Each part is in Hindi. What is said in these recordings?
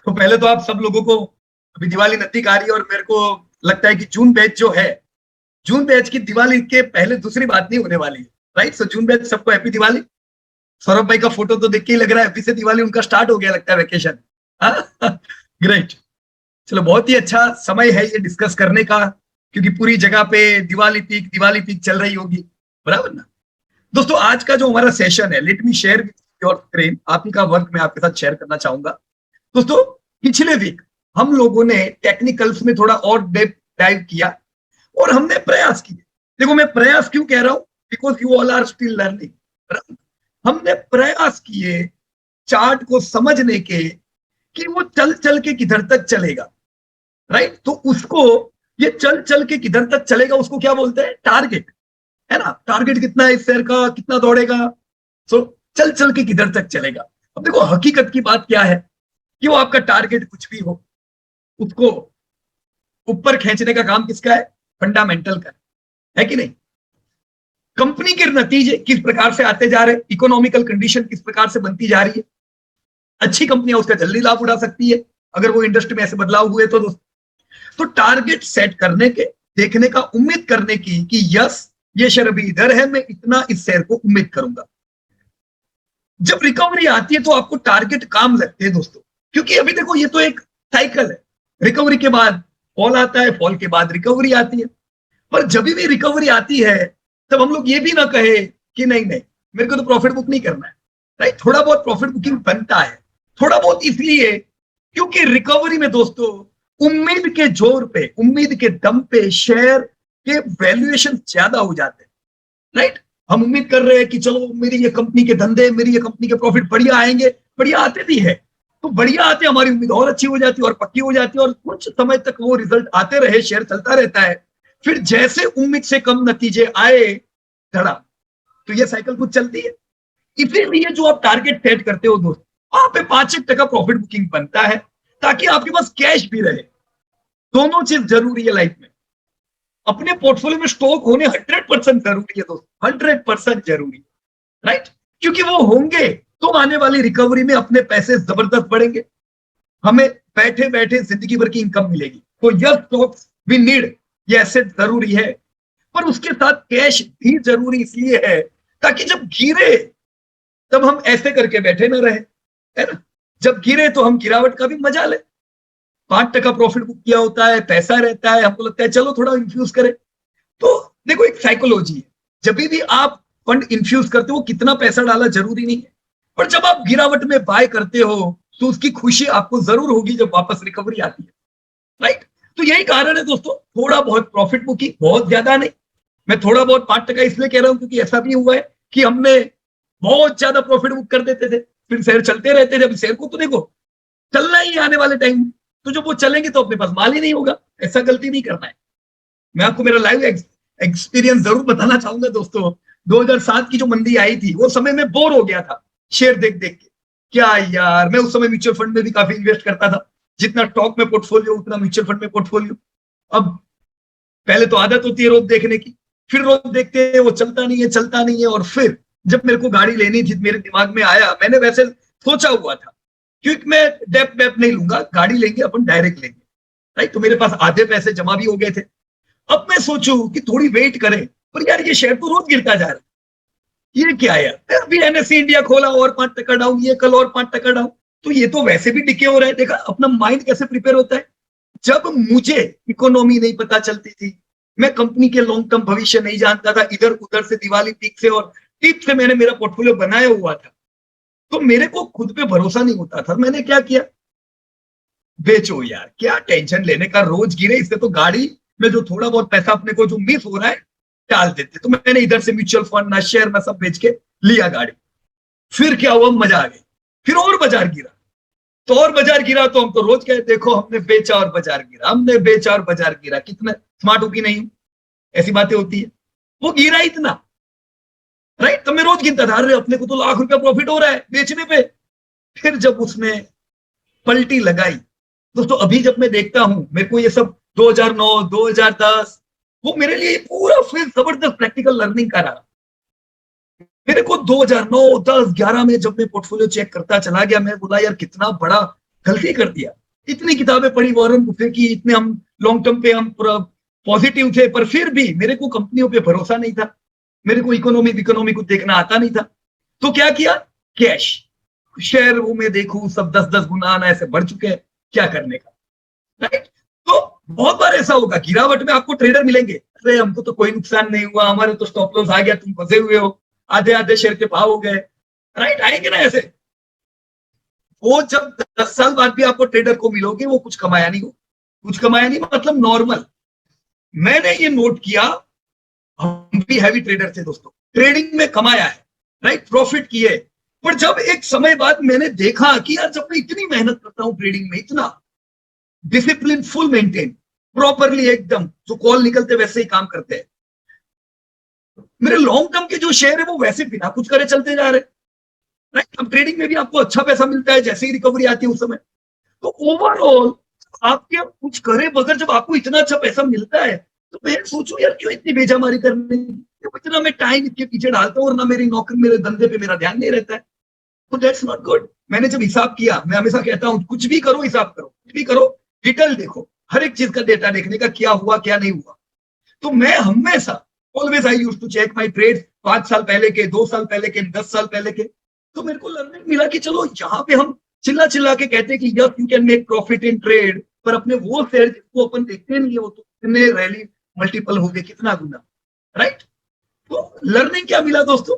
तो पहले तो आप सब लोगों को, अभी दिवाली नजदीक आ रही है और मेरे को लगता है कि जून बैच जो है, जून बैच की दिवाली के पहले दूसरी बात नहीं होने वाली है, राइट? सो जून बैच सबको हैप्पी दिवाली। सौरभ भाई का फोटो तो देख के ही लग रहा है अभी से दिवाली उनका स्टार्ट हो गया लगता है, वैकेशन। ग्रेट। चलो, बहुत ही अच्छा समय है ये डिस्कस करने का, क्योंकि पूरी जगह पे दिवाली पीक चल रही होगी, बराबर ना? दोस्तों, आज का जो हमारा सेशन है, let me share your screen, आप ही का वर्क मैं आपके साथ शेयर करना चाहूंगा। दोस्तों, पिछले वीक हम लोगों ने टेक्निकल्स में थोड़ा और डेप्थ डाइव किया और हमने प्रयास किए। देखो, मैं प्रयास क्यों कह रहा हूं, because you all are still learning. हमने प्रयास किए चार्ट को समझने के कि वो चल चल के किधर तक चलेगा, राइट? तो उसको, ये चल चल के किधर तक चलेगा, उसको क्या बोलते हैं? टारगेट, है ना? टारगेट कितना है इस शेयर का, कितना दौड़ेगा, सो चल चल के किधर तक चलेगा। अब देखो, हकीकत की बात क्या है कि वो आपका टारगेट कुछ भी हो, उसको ऊपर खींचने का काम किसका है? फंडामेंटल का है कि नहीं? कंपनी के नतीजे किस प्रकार से आते जा रहे हैं, इकोनॉमिकल कंडीशन किस प्रकार से बनती जा रही है, अच्छी कंपनियां उसका जल्दी लाभ उठा सकती है अगर वो इंडस्ट्री में ऐसे बदलाव हुए तो टारगेट सेट करने के, देखने का, उम्मीद करने की कि यस, ये शेयर अभी इधर है, मैं इतना इस शेयर को उम्मीद करूंगा। जब रिकवरी आती है तो आपको टारगेट काम लगते हैं दोस्तों, क्योंकि अभी देखो ये तो एक साइकिल है, रिकवरी के बाद फॉल आता है, फॉल के बाद रिकवरी आती है। पर जब भी रिकवरी आती है तब हम लोग ये भी ना कहे कि नहीं नहीं, मेरे को तो प्रॉफिट बुक नहीं करना है, राइट? थोड़ा बहुत प्रॉफिट बुकिंग बनता है, थोड़ा बहुत इसलिए क्योंकि रिकवरी में दोस्तों उम्मीद के जोर पे, उम्मीद के दम पे शेयर के वैल्यूएशन ज्यादा हो जाते हैं, राइट? हम उम्मीद कर रहे हैं कि चलो मेरी ये कंपनी के धंधे, मेरी ये कंपनी के प्रॉफिट बढ़िया आएंगे, बढ़िया आते भी है, तो बढ़िया आते हमारी उम्मीद और अच्छी हो जाती है और पक्की हो जाती है और कुछ समय तक वो रिजल्ट आते रहे, शेयर चलता रहता है। फिर जैसे उम्मीद से कम नतीजे आए, धड़ा, तो ये साइकिल कुछ चलती है। इसीलिए जो आप टारगेट सेट करते हो दोस्त, वहां पे 5% प्रॉफिट बुकिंग बनता है ताकि आपके पास कैश भी रहे। दोनों चीज जरूरी है लाइफ में। अपने पोर्टफोलियो में स्टॉक होने 100% जरूरी है दोस्त, 100% जरूरी है, राइट? क्योंकि वो होंगे तो आने वाली रिकवरी में अपने पैसे जबरदस्त बढ़ेंगे, हमें बैठे बैठे जिंदगी भर की इनकम मिलेगी। तो यस, स्टॉक्स वी नीड, ये एसेट जरूरी है, पर उसके साथ कैश भी जरूरी इसलिए है ताकि जब गिरे तब हम ऐसे करके बैठे ना रहे, है ना? जब गिरे तो हम गिरावट का भी मजा ले। 5% प्रॉफिट बुक किया होता है, पैसा रहता है, हमको लगता है चलो थोड़ा इन्फ्यूज करें। तो देखो, एक साइकोलॉजी है, जब भी आप फंड इन्फ्यूज करते हो कितना पैसा डाला जरूरी नहीं है, पर जब आप गिरावट में बाय करते हो तो उसकी खुशी आपको जरूर होगी जब वापस रिकवरी आती है, राइट? तो यही कारण है दोस्तों, थोड़ा बहुत प्रॉफिट बुकिंग, बहुत ज्यादा नहीं। मैं थोड़ा बहुत 5% इसलिए कह रहा हूं क्योंकि ऐसा भी हुआ है कि हमने बहुत ज्यादा प्रॉफिट बुक कर देते थे, फिर शेयर चलते रहते थे। अभी शेयर को तो देखो चलना ही आने वाले टाइम, तो जब वो चलेंगे तो अपने पास माल ही नहीं होगा। ऐसा गलती नहीं करना है। मैं आपको मेरा लाइव एक्सपीरियंस जरूर बताना चाहूंगा दोस्तों। 2007 की जो मंदी आई थी, वो समय में बोर हो गया था शेयर देख देख के। क्या यार, मैं उस समय म्यूचुअल फंड में भी काफी इन्वेस्ट करता था, जितना स्टॉक में पोर्टफोलियो उतना म्यूचुअल फंड में पोर्टफोलियो। अब पहले तो आदत होती है रोज देखने की, फिर रोज देखते हैं वो चलता नहीं है, चलता नहीं है। और फिर जब मेरे को गाड़ी लेनी थी, मेरे दिमाग में आया, मैंने वैसे सोचा हुआ था क्योंकि मैं डेप वेप नहीं लूंगा, गाड़ी लेंगे अपन डायरेक्ट लेंगे, राइट? तो मेरे पास आधे पैसे जमा भी हो गए थे। अब मैं सोचूं कि थोड़ी वेट करें, पर यार ये शेयर तो रोज गिरता जा रहा है, ये क्या है यार? अभी एनएससी इंडिया खोला और 5% डाउन, ये कल और 5% डाउन, तो ये तो वैसे भी डिके हो रहा है। देखा अपना माइंड कैसे प्रिपेयर होता है। जब मुझे इकोनॉमी नहीं पता चलती थी, मैं कंपनी के लॉन्ग टर्म भविष्य नहीं जानता था, इधर उधर से दिवाली पीक से और टिप से मैंने मेरा पोर्टफोलियो बनाया हुआ था, तो मेरे को खुद पे भरोसा नहीं होता था। मैंने क्या किया, बेचो यार, क्या टेंशन लेने का, रोज गिरे, इससे तो गाड़ी में जो थोड़ा बहुत पैसा अपने को जो मिस हो रहा है डाल देते। तो मैंने इधर से म्यूचुअल फंड ना शेयर ना सब बेच के लिया गाड़ी। फिर क्या हुआ, मजा आ गई। फिर और बाजार गिरा, तो और बाजार गिरा, तो हम तो रोज कहे देखो हमने बेचा और बाजार गिरा, हमने बेचा और बाजार गिरा। कितना स्मार्ट हो कि नहीं, ऐसी बातें होती है। वो गिरा इतना, राइट? तो मैं रोज गिनता था, अरे अपने को तो लाख रुपया प्रॉफिट हो रहा है बेचने पे। फिर जब उसने पलटी लगाई दोस्तों, अभी जब मैं देखता हूं, मेरे को ये सब 2009 2010 वो मेरे लिए पूरा फिर जबरदस्त प्रैक्टिकल लर्निंग का रहा। मेरे को 2009 10 11 में जब मैं पोर्टफोलियो चेक करता चला गया, मैं बोला यार कितना बड़ा गलती कर दिया। इतनी किताबें पढ़ी वॉरेन बुफे की, इतने हम लॉन्ग टर्म पे हम पूरा पॉजिटिव थे, पर फिर भी मेरे को कंपनियों पे भरोसा नहीं था, मेरे को इकोनॉमी को देखना आता नहीं था। तो क्या किया, कैश शेयर वो मैं देखूं सब 10-10 गुना आना ऐसे बढ़ चुके हैं, क्या करने का, राइट। तो बहुत बार ऐसा होगा, गिरावट में आपको ट्रेडर मिलेंगे, अरे हमको तो कोई नुकसान नहीं हुआ, हमारे तो स्टॉप लॉस आ गया, तुम फंसे हुए हो, आधे आधे शेयर के भाव हो गए, राइट, आएंगे ना ऐसे। वो जब 10 साल बाद भी आपको ट्रेडर को मिलोगे, वो कुछ कमाया नहीं हो, कुछ कमाया नहीं मतलब नॉर्मल। मैंने ये नोट किया, हम भी हैवी ट्रेडर थे दोस्तों, ट्रेडिंग में कमाया है, राइट, प्रॉफिट किए, पर जब एक समय बाद मैंने देखा कि यार जब मैं इतनी मेहनत करता हूं ट्रेडिंग में, इतना डिसिप्लिन फुल मेंटेन, प्रॉपरली एकदम, जो कॉल निकलते वैसे ही काम करते हैं, मेरे लॉन्ग टर्म के जो शेयर है वो वैसे बिना कुछ करे चलते जा रहे, राइट। अब ट्रेडिंग में भी आपको अच्छा पैसा मिलता है, जैसे ही रिकवरी आती है उस समय। तो ओवरऑल आपके कुछ करे बगैर जब आपको इतना अच्छा पैसा मिलता है, तो मैं सोचू यार क्यों इतनी बेजामारी करनी, इतना मैं टाइम इसके पीछे डालता हूँ और ना मेरी नौकरी, मेरे धंधे पे मेरा ध्यान नहीं रहता है, तो दैट्स नॉट गुड। मैंने जब हिसाब किया, मैं हमेशा कहता हूँ कुछ भी करो हिसाब करो, कुछ भी करो डिटेल देखो, हर एक चीज का डेटा देखने का, क्या हुआ क्या नहीं हुआ। तो मैं हमेशा always I use to check my trade, 5 साल पहले के, 2 साल पहले के, 10 साल पहले के। तो मेरे को लर्निंग मिला कि चलो यहाँ पे हम चिल्ला चिल्ला के कहते हैं कि yes you can make profit in trade, पर अपने वो शेयर जिसको अपन देखते नहीं है, वो तो कितने रैली मल्टीपल हो गए, कितना गुना, राइट। तो लर्निंग क्या मिला दोस्तों,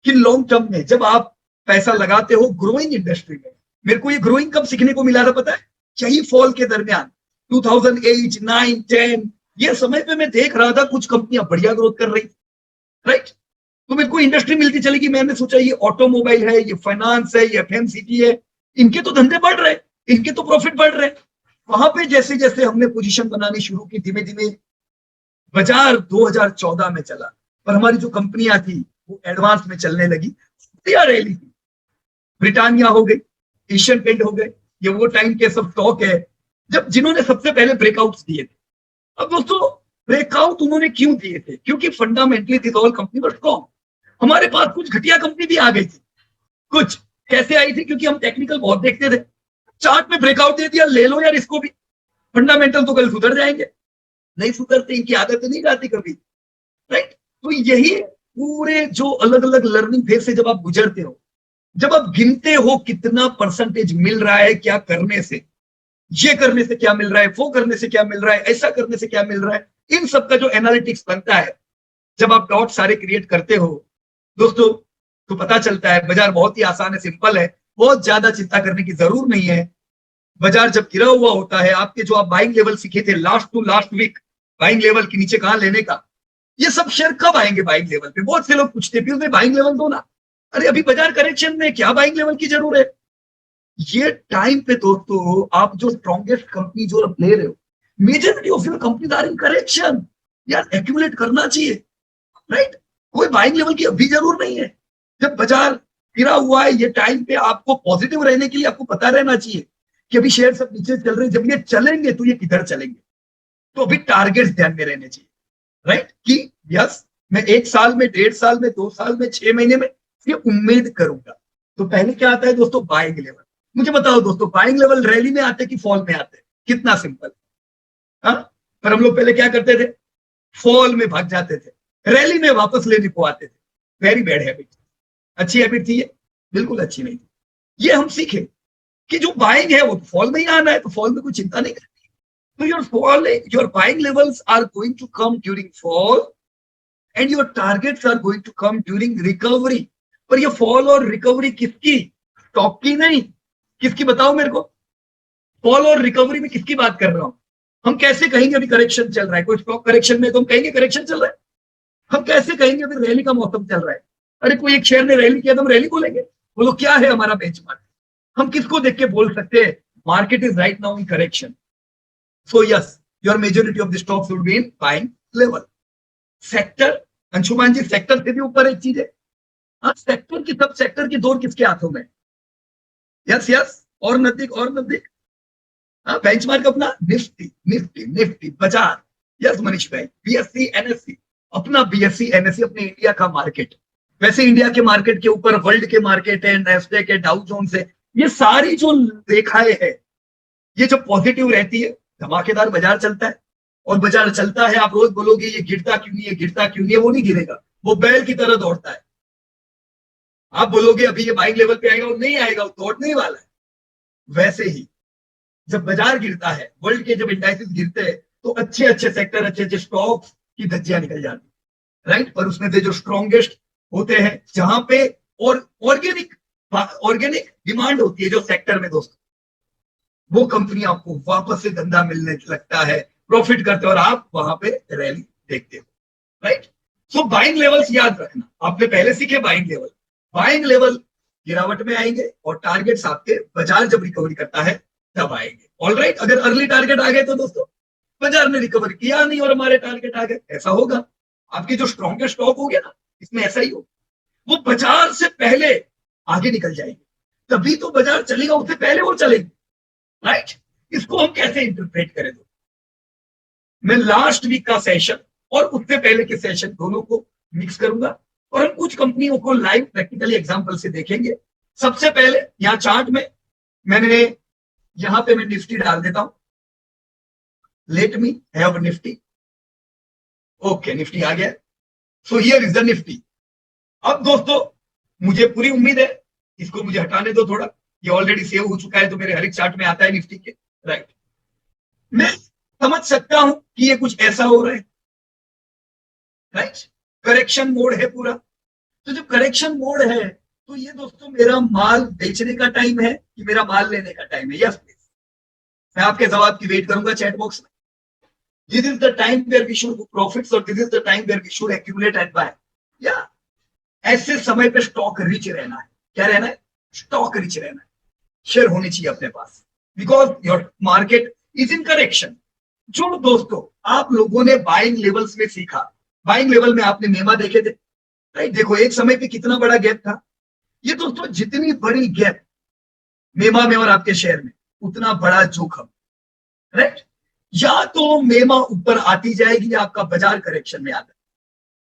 कि लॉन्ग टर्म में जब आप पैसा लगाते हो ग्रोइंग इंडस्ट्री में, मेरे को ये ग्रोइंग कब सीखने को मिला था पता है, यही फॉल के दरमियान 2008, 9, 10 ये समय पे मैं देख रहा था कुछ कंपनियां बढ़िया ग्रोथ कर रही, राइट। तो मेरे को इंडस्ट्री मिलती चलेगी, मैंने सोचा ये ऑटोमोबाइल है, ये फाइनेंस है, ये एफएमसीजी है, इनके तो धंधे बढ़ रहे, इनके तो प्रॉफिट बढ़ रहे। वहां पे जैसे जैसे हमने पोजीशन बनानी शुरू की, धीमे धीमे बाजार 2014 में चला, पर हमारी जो कंपनियां थी वो एडवांस में चलने लगी, रैली थी, ब्रिटानिया हो गई, एशियन पेंट हो गए, ये वो टाइम के सब स्टॉक है जब जिन्होंने सबसे पहले ब्रेकआउट्स दिए थे। अब दोस्तों ब्रेकआउट उन्होंने क्यों दिए थे, क्योंकि fundamentally this all company were strong. हमारे पास कुछ घटिया कंपनी भी आ गई थी, कुछ कैसे आई थी, क्योंकि हम टेक्निकल बहुत देखते थे, चार्ट में ब्रेकआउट दे दिया, ले लो यार इसको भी, फंडामेंटल तो कल सुधर जाएंगे, नहीं सुधरते, इनकी आदत नहीं जाती कभी, राइट। तो यही पूरे जो अलग अलग लर्निंग फेज से जब आप गुजरते हो, जब आप गिनते हो कितना परसेंटेज मिल रहा है क्या करने से, ये करने से क्या मिल रहा है, वो करने से क्या मिल रहा है, ऐसा करने से क्या मिल रहा है, इन सब का जो एनालिटिक्स बनता है, जब आप डॉट सारे क्रिएट करते हो दोस्तों, तो पता चलता है बाजार बहुत ही आसान है, सिंपल है, बहुत ज्यादा चिंता करने की जरूर नहीं है। बाजार जब गिरा हुआ होता है, आपके जो आप बाइंग लेवल सीखे थे last to last week, buying level के नीचे कहां लेने का, ये सब शेयर कब आएंगे बाइंग लेवल पे, बहुत से लोग पूछते हैं बाइंग लेवल दो ना, अरे अभी बाजार करेक्शन में क्या बाइंग लेवल की जरूरत है। ये टाइम पे दोस्तों आप जो स्ट्रॉन्गेस्ट कंपनी जो आप ले रहे हो, majority of your companies are in correction, यार एक्यूमुलेट करना चाहिए, राइट। कोई बाइंग लेवल की अभी जरूर नहीं है, जब बाजार गिरा हुआ है, ये टाइम पे आपको पॉजिटिव रहने के लिए आपको पता रहना चाहिए कि अभी शेयर सब नीचे चल रहे हैं, जब ये चलेंगे तो ये किधर चलेंगे, तो अभी टारगेट्स ध्यान में रहने चाहिए, राइट, कि यस मैं 1 साल में, 1.5 साल में, 2 साल में, 6 महीने में ये उम्मीद करूंगा। तो पहले क्या आता है दोस्तों, बाइंग लेवल। मुझे बताओ दोस्तों, बाइंग लेवल रैली में आते कि फॉल में आते, कितना सिंपल, हाँ। पर हम लोग पहले क्या करते थे, फॉल में भाग जाते थे, रैली में वापस लेने को आते थे, वेरी बैड हैबिट। अच्छी हैबिट थी ये, बिल्कुल अच्छी नहीं थी। ये हम सीखे कि जो बाइंग है वो तो फॉल में ही आना है, तो फॉल में कोई चिंता नहीं करनी, तो your buying levels are going to come during fall and your targets are going to come during recovery. पर ये फॉल और रिकवरी किसकी, स्टॉक की नहीं, किसकी बताओ मेरे को, फॉल और रिकवरी में किसकी बात कर रहा हूं। हम कैसे कहेंगे अभी करेक्शन चल रहा है, कोई स्टॉक करेक्शन में तो हम कहेंगे करेक्शन चल रहा है, हम कैसे कहेंगे अभी रैली का मौसम चल रहा है, अरे कोई एक शेयर ने रैली किया तो हम रैली बोलेंगे, बोलो क्या है हमारा बेंचमार्क, हम किसको देख के बोल सकते हैं market is right now in correction. So yes your majority of the stocks would be in buying level. Sector, Anshuman ji sector से भी ऊपर एक चीज है, हाँ सेक्टर की, सब सेक्टर की दौर किसके हाथों में, यस यस, और नजदीक और नजदीक, हाँ बेंचमार्क अपना निफ्टी निफ्टी निफ्टी बाजार, यस मनीष भाई, बीएससी एनएससी, अपना बीएससी एनएससी अपने इंडिया का मार्केट। वैसे इंडिया के मार्केट के ऊपर वर्ल्ड के मार्केट है, नेस्डेक है, डाउ जोन्स है, ये सारी जो रेखाएं है ये जब पॉजिटिव रहती है धमाकेदार बाजार चलता है, और बाजार चलता है, आप रोज बोलोगे ये गिरता क्यों नहीं है, गिरता क्यों नहीं है, वो नहीं गिरेगा, वो बैल की तरह दौड़ता है। आप बोलोगे अभी ये बाइंग लेवल पे आएगा, वो नहीं आएगा, वो दौड़ने ही वाला है। वैसे ही जब बाजार गिरता है, वर्ल्ड के जब इंडाइसेस गिरते हैं, तो अच्छे अच्छे सेक्टर, अच्छे अच्छे स्टॉक की धज्जियां निकल जाती है, राइट। और उसमें से जो स्ट्रॉन्गेस्ट होते हैं, जहां पे और ऑर्गेनिक डिमांड होती है जो सेक्टर में दोस्तों, वो कंपनियां आपको वापस से धंधा मिलने लगता है, प्रॉफिट करते हो, और आप वहां पे रैली देखते हो, राइट। सो बाइंग लेवल्स याद रखना, आपने पहले सीखे बाइंग लेवल। बाइंग लेवल गिरावट में आएंगे, और टारगेट्स आपके बाजार जब रिकवरी करता है तब आएंगे। ऑलराइट, अगर अर्ली टारगेट आ गए तो दोस्तों बाजार ने रिकवर किया नहीं और हमारे टारगेट आ गए, ऐसा होगा। आपकी जो स्ट्रॉन्गेस्ट स्टॉक हो गया ना, इसमें ऐसा ही हो, वो बाजार से पहले आगे निकल जाएंगे, तभी तो बाजार चलेगा, उससे पहले वो चलेंगे, राइट। इसको हम कैसे इंटरप्रेट करें? दो मैं लास्ट वीक का सेशन और उससे पहले के सेशन दोनों को मिक्स करूंगा, और हम कुछ कंपनियों को लाइव प्रैक्टिकली एग्जांपल से देखेंगे। सबसे पहले यहां चार्ट में मैंने यहां पे मैं निफ्टी डाल देता हूं, let me have Nifty. Okay, Nifty आ गया। So here is the Nifty. अब दोस्तों मुझे पूरी उम्मीद है, इसको मुझे हटाने दो थोड़ा, ये ऑलरेडी सेव हो चुका है तो मेरे हर एक चार्ट में आता है निफ्टी के, राइट। मैं समझ सकता हूं कि ये कुछ ऐसा हो रहा है, राइट। करेक्शन मोड है पूरा। तो जब करेक्शन मोड है, तो ये दोस्तों मेरा माल बेचने का टाइम है कि मेरा माल लेने का टाइम है? यस प्लीज, मैं आपके जवाब की वेट करूंगा चैट बॉक्स में। This is the time where we should profits, और this is the time where we should accumulate and buy. या ऐसे समय पे स्टॉक रिच रहना है। क्या रहना है? स्टॉक रिच रहना है, शेयर होनी चाहिए अपने पास, because your market is in correction. जो दोस्तों आप लोगों ने बाइंग लेवल्स में सीखा, बाइंग लेवल में आपने मेमा देखे थे, राइट। देखो एक समय पे कितना बड़ा गैप था। ये दोस्तों जितनी बड़ी गैप मेमा में और आपके शेयर में, उतना बड़ा जोखिम, राइट। या तो मेमा ऊपर आती जाएगी या आपका बाजार करेक्शन में आता है।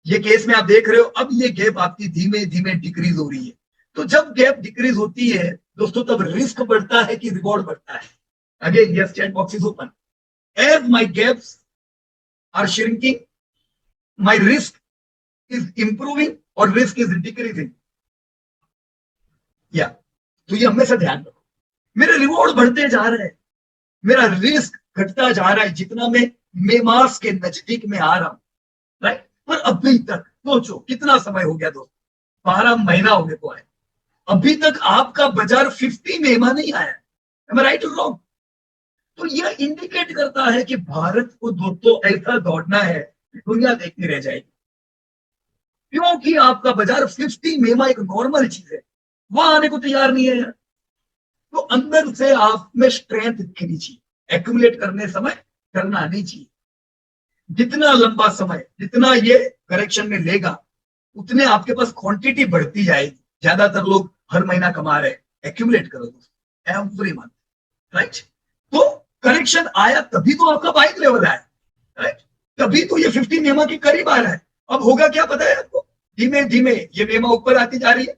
ये केस में आप देख रहे हो, अब ये गैप आपकी धीमे धीमे डिक्रीज हो रही है। तो जब गैप डिक्रीज होती है दोस्तों, तब रिस्क बढ़ता है कि रिवॉर्ड बढ़ता है? Again yes, chat box is open. As my gaps are shrinking, my risk is improving और रिस्क इज डिक्रीजिंग। या तो ये हमेशा ध्यान रखो, मेरे रिवॉर्ड बढ़ते जा रहे हैं, मेरा रिस्क घटता जा रहा है जितना मैं मेमास के नजदीक में आ रहा हूं, राइट। पर अभी तक सोचो कितना समय हो गया दोस्तों, 12 महीना होने को है, अभी तक आपका बाजार 50 मेमा नहीं आया। राइट और रॉन्ग? तो यह इंडिकेट करता है कि भारत को दोस्तों ऐसा दौड़ना है कि दुनिया देखती रह जाएगी, क्योंकि आपका बाजार 50 मेमा एक नॉर्मल चीज है, वहां आने को तैयार नहीं है यार। तो अंदर से आप में स्ट्रेंथ दिखनी चाहिए, एक्यूमुलेट करने समय करना नहीं चाहिए। जितना लंबा समय, जितना ये करेक्शन में लेगा, उतने आपके पास क्वांटिटी बढ़ती जाएगी। ज्यादातर लोग हर महीना कमा रहे हैं, एक्यूमुलेट करो दोस्तों एवरी मंथ, राइट। तो करेक्शन आया तभी तो आपका बाइंग लेवल आया, राइट। तभी तो ये 50 मेमा के करीब आ रहा है। अब होगा क्या पता है आपको? धीमे धीमे ये मेमा ऊपर आती जा रही है,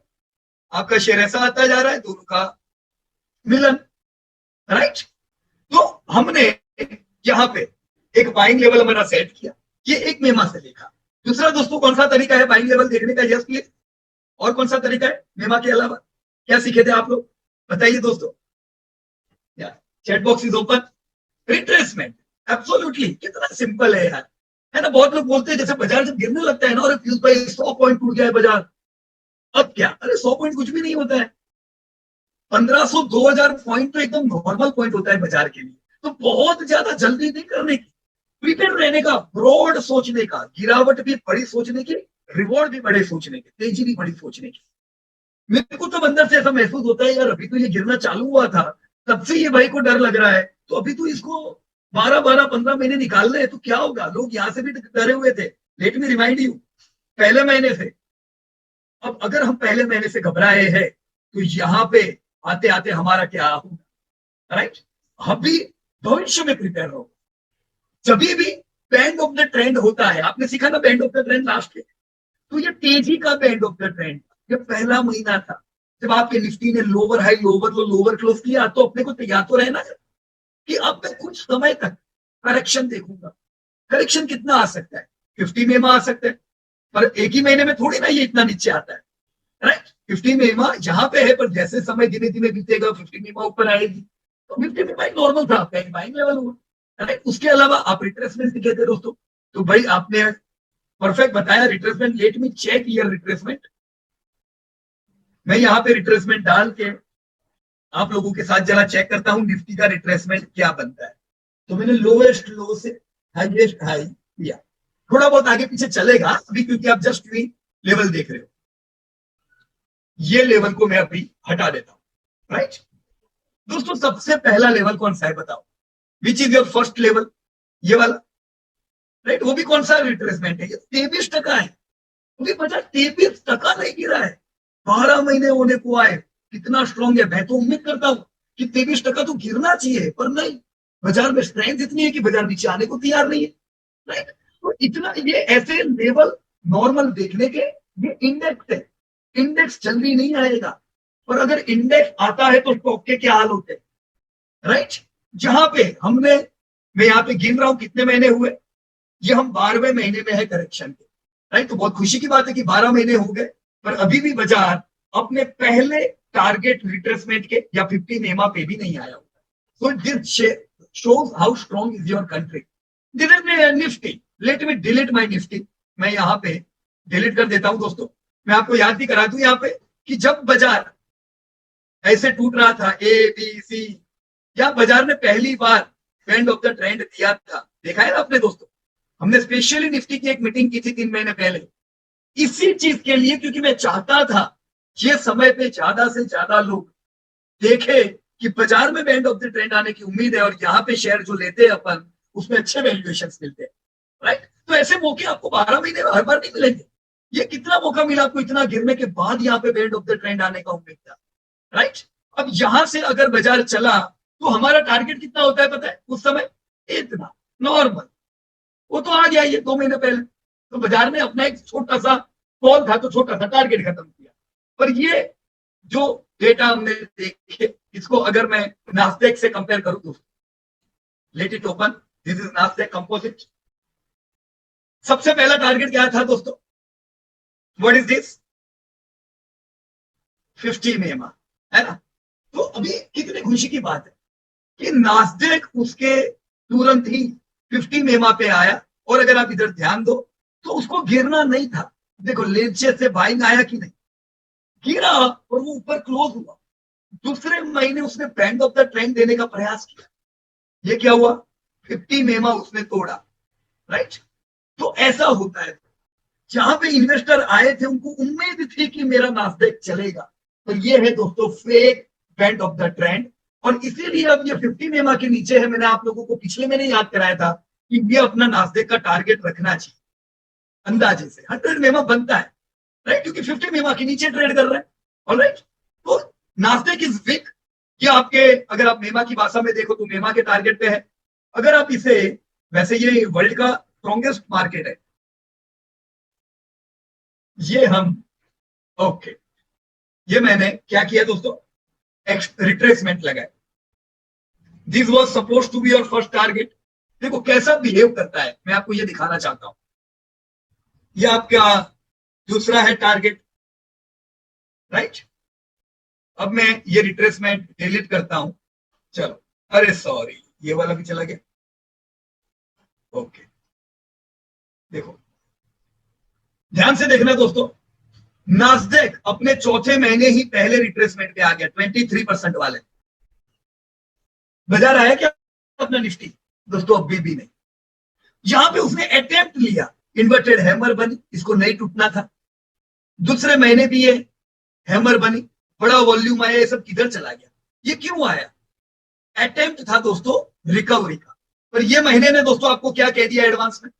आपका शेयर ऐसा आता जा रहा है, दोनों का मिलन, राइट। तो हमने यहां पे एक बाइंग लेवल हमारा सेट किया, ये एक मेमा से देखा। दूसरा दोस्तों कौन सा तरीका है बाइंग लेवल देखने का? Yes please. और कौन सा तरीका है मेमा के अलावा? क्या सीखे थे आप लोग, बताइए दोस्तों। Chat box is open. Retracement, absolutely, कितना सिंपल है यार, है ना। बहुत लोग बोलते हैं जैसे बाजार जब गिरने लगता है ना, और फ्यूज भाई 100 पॉइंट टूट गया है बाजार, अब क्या? अरे 100 पॉइंट कुछ भी नहीं होता है, 1500 2000 पॉइंट तो एकदम नॉर्मल पॉइंट होता है बाजार के लिए। तो बहुत ज्यादा जल्दी नहीं करने की, प्रिपेयर रहने का, ब्रॉड सोचने का, गिरावट भी बड़ी सोचने की, रिवॉर्ड भी बड़े सोचने की, तेजी भी बड़ी सोचने की। मेरे को तो अंदर से ऐसा महसूस होता है यार, अभी तो ये गिरना चालू हुआ था, तब से ये भाई को डर लग रहा है, तो अभी तो इसको 12-15 महीने निकालने हैं, तो क्या होगा? लोग यहां से भी डरे हुए थे। लेट मी रिमाइंड यू, पहले महीने से, अब अगर हम पहले महीने से घबराए हैं, तो यहाँ पे आते आते हमारा क्या होगा, राइट। अभी भविष्य में प्रिपेयर रहो। जब भी बैंड ऑफ द ट्रेंड होता है, आपने सीखा ना band of the trend last में, तो ये तेजी का बैंड ऑफ द ट्रेंड, ये पहला महीना था जब आपके निफ्टी ने लोअर हाई लोअर लो लोअर क्लोज किया, तो अपने को तैयार तो रहना है, कि अब मैं कुछ समय तक करेक्शन देखूंगा। करेक्शन कितना आ सकता है, 50 में आ सकता है, पर एक ही महीने में थोड़ी ना ये इतना नीचे आता है, राइट। 50 में जहां पे है, पर जैसे समय धीरे धीरे बीतेगा 50 में ऊपर आएगी, तो 50 में नॉर्मल था, आपका एक बाइंग लेवल हुआ, राइट। उसके अलावा आप रिट्रेसमेंट दिखे थे दोस्तों, तो भाई आपने परफेक्ट बताया, retracement, let me check year retracement. मैं यहाँ पे रिट्रेसमेंट डाल के आप लोगों के साथ जरा चेक करता हूं निफ्टी का रिट्रेसमेंट क्या बनता है। तो मैंने लोएस्ट लो से हाईएस्ट हाई किया, थोड़ा बहुत आगे पीछे चलेगा अभी, क्योंकि आप जस्ट भी लेवल देख रहे हो। ये लेवल को मैं अभी हटा देता हूं, राइट। दोस्तों सबसे पहला लेवल कौन सा है बताओ, which is your first level, ये वाला, राइट। वो भी कौन सा रिट्रेसमेंट है, ये 23% है, क्योंकि बचा 23% नहीं गिरा है, 12 महीने होने को आए, कितना स्ट्रॉन्ग है। मैं तो उम्मीद करता हूं कि 23% तो गिरना चाहिए, पर नहीं, बाजार में स्ट्रेंथ इतनी है कि बाजार नीचे आने को तैयार नहीं है, राइट। तो इतना, ये ऐसे लेवल नॉर्मल देखने के, ये इंडेक्स है, इंडेक्स जल्दी नहीं आएगा, पर अगर इंडेक्स आता है तो स्टॉक के क्या हाल होते हैं, राइट। जहां पे हमने, मैं यहाँ पे गिन रहा हूं कितने महीने हुए, ये हम 12वें महीने में है करेक्शन के, राइट। तो बहुत खुशी की बात है कि 12 महीने हो गए, पर अभी भी बाजार अपने पहले टारगेट रिट्रेसमेंट के या 50 एमआ पे भी नहीं आया होगा। So this shows how strong is your country. This is Nifty. Let me delete my Nifty. मैं यहाँ पे डिलीट कर देता हूं दोस्तों। मैं आपको याद भी करा दूं यहाँ पे कि जब बाजार ऐसे टूट रहा था ए बी सी, या बाजार ने पहली बार बैंड ऑफ द ट्रेंड दिया था, देखा है ना आपने दोस्तों। हमने स्पेशली निफ्टी की एक मीटिंग की थी 3 महीने पहले, इसी चीज के लिए, क्योंकि मैं चाहता था ये समय पे ज्यादा से ज्यादा लोग देखे कि बाजार में बैंड ऑफ द ट्रेंड आने की उम्मीद है, और यहाँ पे शेयर जो लेते हैं अपन, उसमें अच्छे वैल्यूएशन मिलते हैं, राइट। तो ऐसे मौके आपको 12 महीने में हर बार नहीं मिलेंगे। ये कितना मौका मिला आपको, इतना गिरने के बाद यहाँ पे बैंड ऑफ द ट्रेंड आने का उम्मीद था, राइट। अब यहां से अगर बाजार चला तो हमारा टारगेट कितना होता है पता है उस समय, इतना नॉर्मल, वो तो आ गया ये 2 महीने पहले। तो बाजार ने अपना एक छोटा सा कॉल था, तो छोटा सा टारगेट खत्म किया। पर ये जो डेटा हमने देखे, इसको अगर मैं नास्डेक से कंपेयर करूं दोस्तों, let it open, this is Nasdaq composite. सबसे पहला टारगेट क्या था दोस्तों, व्हाट इज दिस, 50 में है ना। तो अभी कितनी खुशी की बात है कि नास्डेक उसके तुरंत ही 50 में पे आया, और अगर आप इधर ध्यान दो तो उसको गिरना नहीं था। देखो नीचे से बाइंग आया कि नहीं, गिरा और वो ऊपर क्लोज हुआ। दूसरे महीने उसने बैंड ऑफ द ट्रेंड देने का प्रयास किया, ये क्या हुआ, 50 में उसने तोड़ा, राइट। तो ऐसा होता है, जहां पे इन्वेस्टर आए थे उनको उम्मीद थी कि मेरा नास्डेक चलेगा, तो ये है दोस्तों fake band of the trend. और इसीलिए अब ये 50 में के नीचे है। मैंने आप लोगों को पिछले महीने याद कराया था कि ये अपना नास्डेक का टारगेट रखना चाहिए, अंदाजे से 100 में बनता है, राइट, क्योंकि 50 में के नीचे ट्रेड कर रहा है, ऑलराइट। तो नास्डेक इज वीक, ये आपके, अगर आप मेमा की भाषा में देखो तो मेमा के टारगेट पे है। अगर आप इसे, वैसे ये वर्ल्ड का स्ट्रॉन्गेस्ट मार्केट है, ये हम, ओके, ये मैंने क्या किया दोस्तों, रिट्रेसमेंट लगाए, this was suppose to be your first target. देखो कैसा बिहेव करता है, मैं आपको ये दिखाना चाहता हूं। ये आपका दूसरा है टारगेट, राइट। अब मैं ये रिट्रेसमेंट डिलीट करता हूं, चलो, अरे सॉरी, ये वाला भी चला गया, ओके। देखो ध्यान से देखना दोस्तों, नास्डेक अपने चौथे महीने ही पहले रिट्रेसमेंट पे आ गया, 23% वाले। बाजार आया क्या अपना निफ्टी दोस्तों, अभी भी नहीं। यहां पे उसने अटेम्प्ट लिया, इन्वर्टेड हैमर बनी, इसको नहीं टूटना था। दूसरे महीने भी ये हैमर बनी, बड़ा वॉल्यूम आया, ये सब किधर चला गया, ये क्यों आया, अटेम्प्ट था दोस्तों रिकवरी का। पर ये महीने ने दोस्तों आपको क्या कह दिया एडवांस में,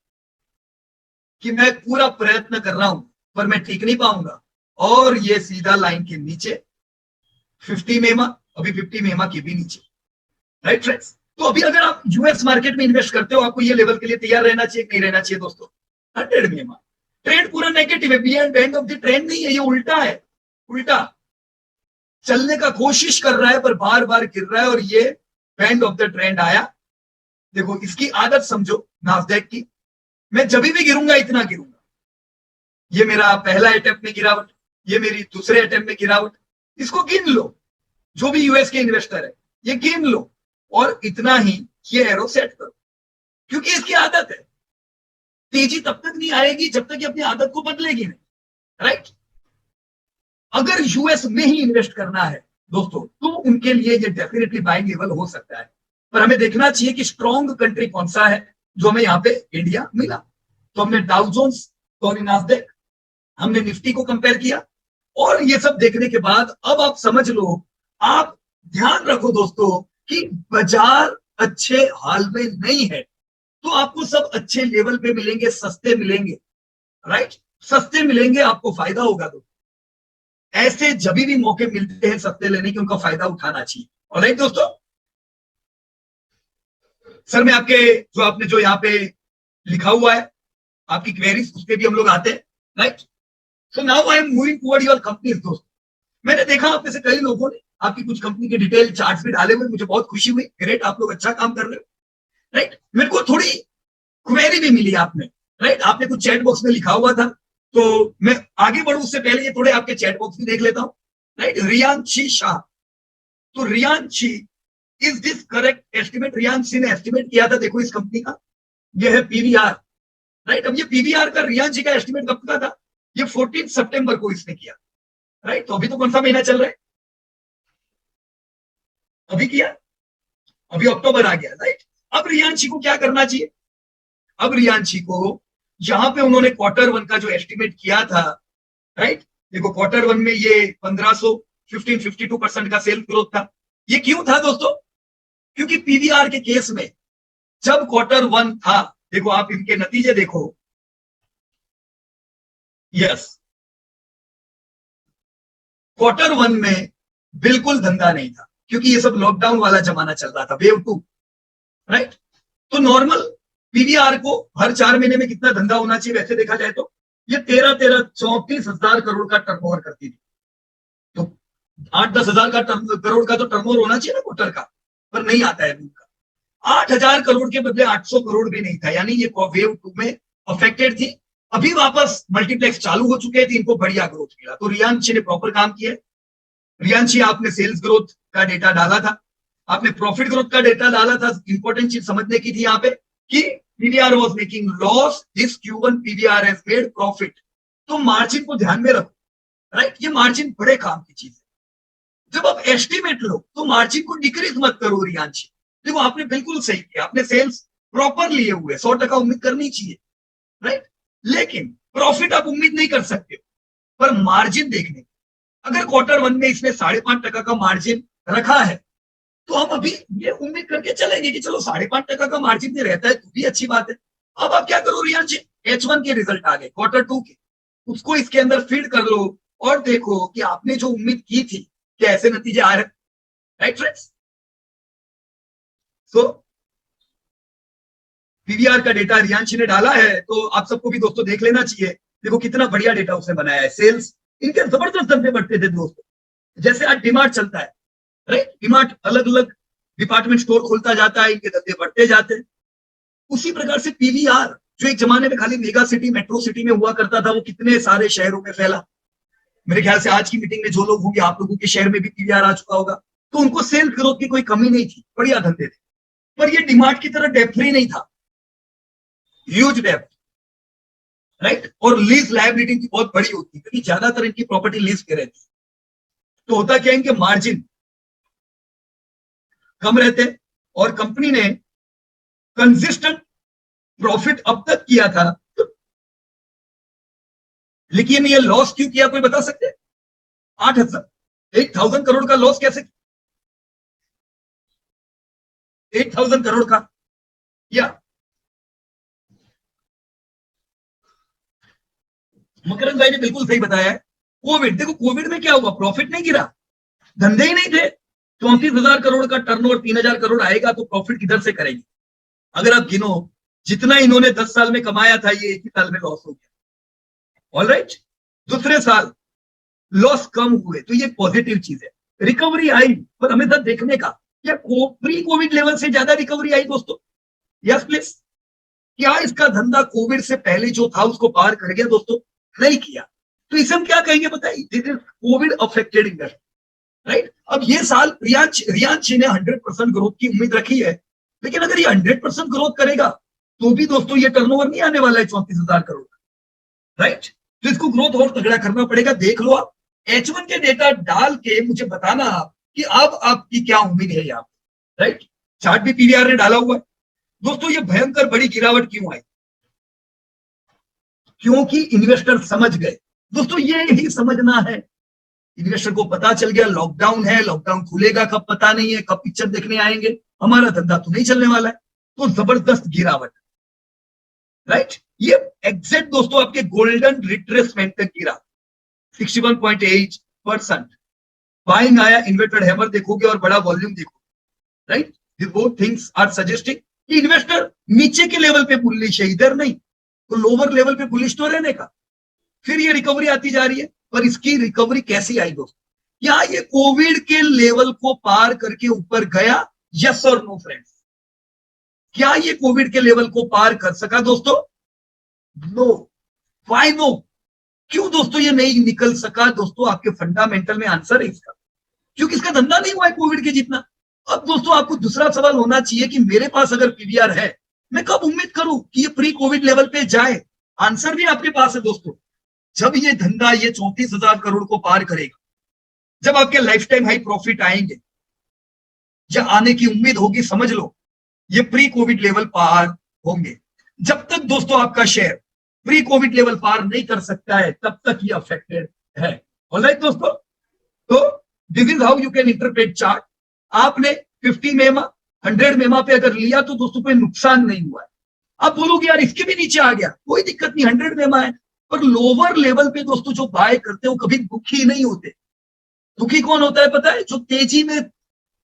कि मैं पूरा प्रयत्न कर रहा हूं पर मैं ठीक नहीं पाऊंगा, और ये सीधा लाइन के नीचे 50 मेमा, अभी 50 मेमा के भी नीचे, राइट फ्रेंड्स। तो अभी अगर आप यूएस मार्केट में इन्वेस्ट करते हो, आपको ये लेवल के लिए तैयार रहना चाहिए, नहीं रहना चाहिए दोस्तों, 100 मेमा। ट्रेंड पूरा नेगेटिव है, beyond band of the trend नहीं है, ये उल्टा है, उल्टा चलने का कोशिश कर रहा है पर बार बार गिर रहा है, और ये बैंड ऑफ द ट्रेंड आया। देखो इसकी आदत समझो नास्डैक की, मैं जब भी गिरूंगा इतना गिरूंगा। ये मेरा पहला अटेम्प्ट में गिरावट, ये मेरी दूसरे अटेम्प्ट में गिरावट, इसको गिन लो। जो भी यूएस के इन्वेस्टर है ये गिन लो और इतना ही ये एरो सेट करो, क्योंकि इसकी आदत है। तेजी तब तक नहीं आएगी जब तक ये अपनी आदत को बदलेगी नहीं, राइट। अगर यूएस में ही इन्वेस्ट करना है दोस्तों तो उनके लिए ये डेफिनेटली बाइंग लेवल हो सकता है, पर हमें देखना चाहिए कि स्ट्रॉन्ग कंट्री कौन सा है। जो हमें यहाँ पे इंडिया मिला, तो हमने डाउ जोन्स, तो हमने नास्डैक, हमने निफ्टी को कंपेयर किया, और ये सब देखने के बाद अब आप समझ लो, आप ध्यान रखो दोस्तों कि बाजार अच्छे हाल में नहीं है, तो आपको सब अच्छे लेवल पे मिलेंगे, सस्ते मिलेंगे, राइट, सस्ते मिलेंगे, आपको फायदा होगा। तो ऐसे जब भी मौके मिलते हैं सस्ते लेने के, उनका फायदा उठाना चाहिए। ऑलराइट दोस्तों, सर मैं आपके जो आपने जो यहाँ पे लिखा हुआ है आपकी क्वेरीज, उस पर भी हम लोग आते हैं, right. So now I am moving toward your companies दोस्तों। मैंने देखा आप में से कई लोगों ने आपकी कुछ कंपनी के डिटेल चार्ट्स भी डाले हुए, मुझे बहुत खुशी हुई, ग्रेट, आप लोग अच्छा काम कर रहे हो, राइट। मेरे को थोड़ी क्वेरी भी मिली आपने, राइट, आपने कुछ चैट बॉक्स में लिखा हुआ था, तो मैं आगे बढ़ू उससे पहले ये थोड़े आपके चैट बॉक्स भी देख लेता हूं, राइट। रियांशी शाह, तो Riyanshi, is this correct estimate? Riyanshi ने एस्टिमेट किया था, देखो इस कंपनी का, ये है पीवीआर, राइट। अब ये पीवीआर का रियांशी का एस्टिमेट कब का था? ये 14 सितंबर को इसने किया, राइट। तो अभी तो कौन सा महीना चल रहा है? अभी किया, अभी अक्टूबर आ गया, राइट। अब रियांशी को क्या करना चाहिए? अब रियांशी को यहां पे उन्होंने क्वार्टर वन का जो एस्टिमेट किया था, राइट, देखो क्वार्टर वन में ये 52% का सेल्स ग्रोथ था। ये क्यों था दोस्तों? क्योंकि पीवीआर के केस में जब क्वार्टर वन था, देखो आप इनके नतीजे देखो, यस, क्वार्टर वन में बिल्कुल धंधा नहीं था, क्योंकि ये सब लॉकडाउन वाला जमाना चल रहा था, वेव 2, राइट। तो नॉर्मल पीवीआर को हर 4 महीने में कितना धंधा होना चाहिए वैसे देखा जाए तो ये 34,34 करोड़ का टर्नओवर करती थी। तो 8-10 हजार का करोड़ का तो टर्नओवर होना चाहिए ना क्वार्टर का, पर नहीं आता है उनका। 8,000 करोड़ के बदले 800 करोड़ भी नहीं था, यानी ये वेव 2 में अफेक्टेड थी। अभी वापस मल्टीप्लेक्स चालू हो चुके थे, इनको बढ़िया ग्रोथ मिला, तो रियांशी ने प्रॉपर काम किया। रियांशी, आपने सेल्स ग्रोथ का डेटा डाला था, आपने प्रॉफिट ग्रोथ का डेटा डाला था। इंपॉर्टेंट चीज समझने की थी यहाँ पे कि PVR was making loss, this Q1 PVR has made profit. तो मार्जिन को ध्यान में रखो, राइट, ये मार्जिन बड़े काम की चीज है। जब आप एस्टिमेट लो तो मार्जिन को डिक्रीज मत करो रियांशी। देखो आपने बिल्कुल सही किया, आपने सेल्स प्रॉपर लिए हुए, 100% उम्मीद करनी चाहिए, राइट, लेकिन प्रॉफिट आप उम्मीद नहीं कर सकते हो, पर मार्जिन देखने, अगर क्वार्टर वन में इसने 5.5% का मार्जिन रखा है, तो हम अभी ये उम्मीद करके चलेंगे कि चलो 5.5% का मार्जिन भी रहता है तो भी अच्छी बात है। अब आप क्या करो रियांशी, H1 के रिजल्ट आ गए, क्वार्टर 2 के, उसको इसके अंदर फीड कर लो और देखो कि आपने जो उम्मीद की थी कि ऐसे नतीजे आ रहे, राइट फ्रेंड्स। सो पीवीआर का डेटा रियांशी ने डाला है, तो आप सबको भी दोस्तों देख लेना चाहिए। देखो कितना बढ़िया डेटा उसने बनाया है, सेल्स इनके जबरदस्त धंधे बढ़ते थे दोस्तों। जैसे आज डिमार्ट चलता है, राइट, डिमार्ट अलग अलग डिपार्टमेंट स्टोर खोलता जाता है, इनके धंधे बढ़ते जाते हैं। उसी प्रकार से पीवीआर, जो एक जमाने में खाली मेगा सिटी, मेट्रो सिटी में हुआ करता था, वो कितने सारे शहरों में फैला। मेरे ख्याल से आज की मीटिंग में जो लोग होंगे, आप लोगों के शहर में भी पीवीआर आ चुका होगा, तो उनको सेल्स ग्रोथ की कोई कमी नहीं थी, बढ़िया धंधे थे। पर ये डिमार्ट की तरह डेप्थ फ्री नहीं था, ह्यूज डेप्थ, राइट, और लीज लायबिलिटी की बहुत बड़ी होती है, क्योंकि ज्यादातर इनकी प्रॉपर्टी लीज पे रहती है। तो होता क्या है, इनके मार्जिन कम रहते, और कंपनी ने कंसिस्टेंट प्रॉफिट अब तक किया था, लेकिन ये लॉस क्यों किया, कोई बता सकते हैं? 8,000 करोड़ का लॉस कैसे? 8,000 करोड़ का, या मकरंद भाई ने बिल्कुल सही बताया है। कोविड, देखो कोविड में क्या हुआ, प्रॉफिट नहीं गिरा, धंधे ही नहीं थे। 34,000 करोड़ का टर्नओवर 3,000 करोड़ आएगा तो प्रॉफिट किधर से करेंगे? अगर आप गिनो, जितना इन्होंने 10 साल में कमाया था, ये एक ही साल में लॉस हो गया। ऑलराइट, दूसरे साल लॉस कम हुए, तो ये पॉजिटिव चीज है। रिकवरी आई, पर हमेशा देखने का, या प्री कोविड लेवल से ज्यादा रिकवरी आई दोस्तों? Yes please. क्या इसका धंधा कोविड से पहले जो था उसको पार कर गया दोस्तों? नहीं किया। तो इसे हम क्या कहेंगे बताइए? This is Covid affected industry, right. अब ये साल रियांशी ने 100% ग्रोथ की उम्मीद रखी है, लेकिन अगर ये 100% ग्रोथ करेगा तो भी दोस्तों ये टर्नओवर नहीं आने वाला है 34,000 करोड़, राइट। तो इसको ग्रोथ और तगड़ा करना पड़ेगा। देख लो आप H1 के डेटा डाल के मुझे बताना आप कि अब आपकी क्या उम्मीद है यहाँ, राइट। चार्ट भी पीवीआर ने डाला हुआ है दोस्तों। ये भयंकर बड़ी गिरावट क्यों आई? क्योंकि इन्वेस्टर समझ गए दोस्तों। ये ही समझना है, इन्वेस्टर को पता चल गया लॉकडाउन है, लॉकडाउन खुलेगा कब पता नहीं है, कब पिक्चर देखने आएंगे, हमारा धंधा तो नहीं चलने वाला है। तो जबरदस्त गिरावट, राइट। ये एग्जैक्ट दोस्तों आपके गोल्डन रिट्रेसमेंट तक गिरा 61.8%। बाइंग आया, इन्वर्टेड हैमर देखोगे और बड़ा वॉल्यूम देखोगे, right. This both things are suggesting कि इन्वेस्टर नीचे के लेवल पे बुलिश है, इधर नहीं। तो लोअर लेवल पे बुलिश तो रहने का। फिर ये रिकवरी आती जा रही है, पर इसकी रिकवरी कैसी आई दोस्तों? क्या ये कोविड के लेवल को पार करके ऊपर गया? यस और नो फ्रेंड्स? क्या ये कोविड के लेवल को पार कर सका दोस्तों? नो। Why no? क्यों दोस्तों ये नहीं निकल सका दोस्तों? आपके फंडामेंटल में आंसर है इसका, क्योंकि इसका धंधा नहीं हुआ है कोविड के जितना। अब दोस्तों आपको दूसरा सवाल होना चाहिए कि मेरे पास अगर पीवीआर है, मैं कब उम्मीद करूं कि ये प्री कोविड लेवल पे जाए? आंसर भी आपके पास है दोस्तों। जब ये धंधा ये 34,000 करोड़ को पार करेगा, जब आपके लाइफ टाइम हाई प्रॉफिट आएंगे या आने की उम्मीद होगी, समझ लो ये प्री कोविड लेवल पार होंगे। जब तक दोस्तों आपका शेयर प्री कोविड लेवल पार नहीं कर सकता है, तब तक ये अफेक्टेड है। ऑलराइट दोस्तों, तो this is how you can interpret chart. आपने 50 मेमा 100 मेमा पे अगर लिया तो दोस्तों कोई नुकसान नहीं हुआ है। आप बोलोगे यार इसके भी नीचे आ गया, कोई दिक्कत नहीं, 100 मेमा है। पर लोअर लेवल पे दोस्तों जो बाय करते हो कभी दुखी नहीं होते। दुखी कौन होता है पता है? जो तेजी में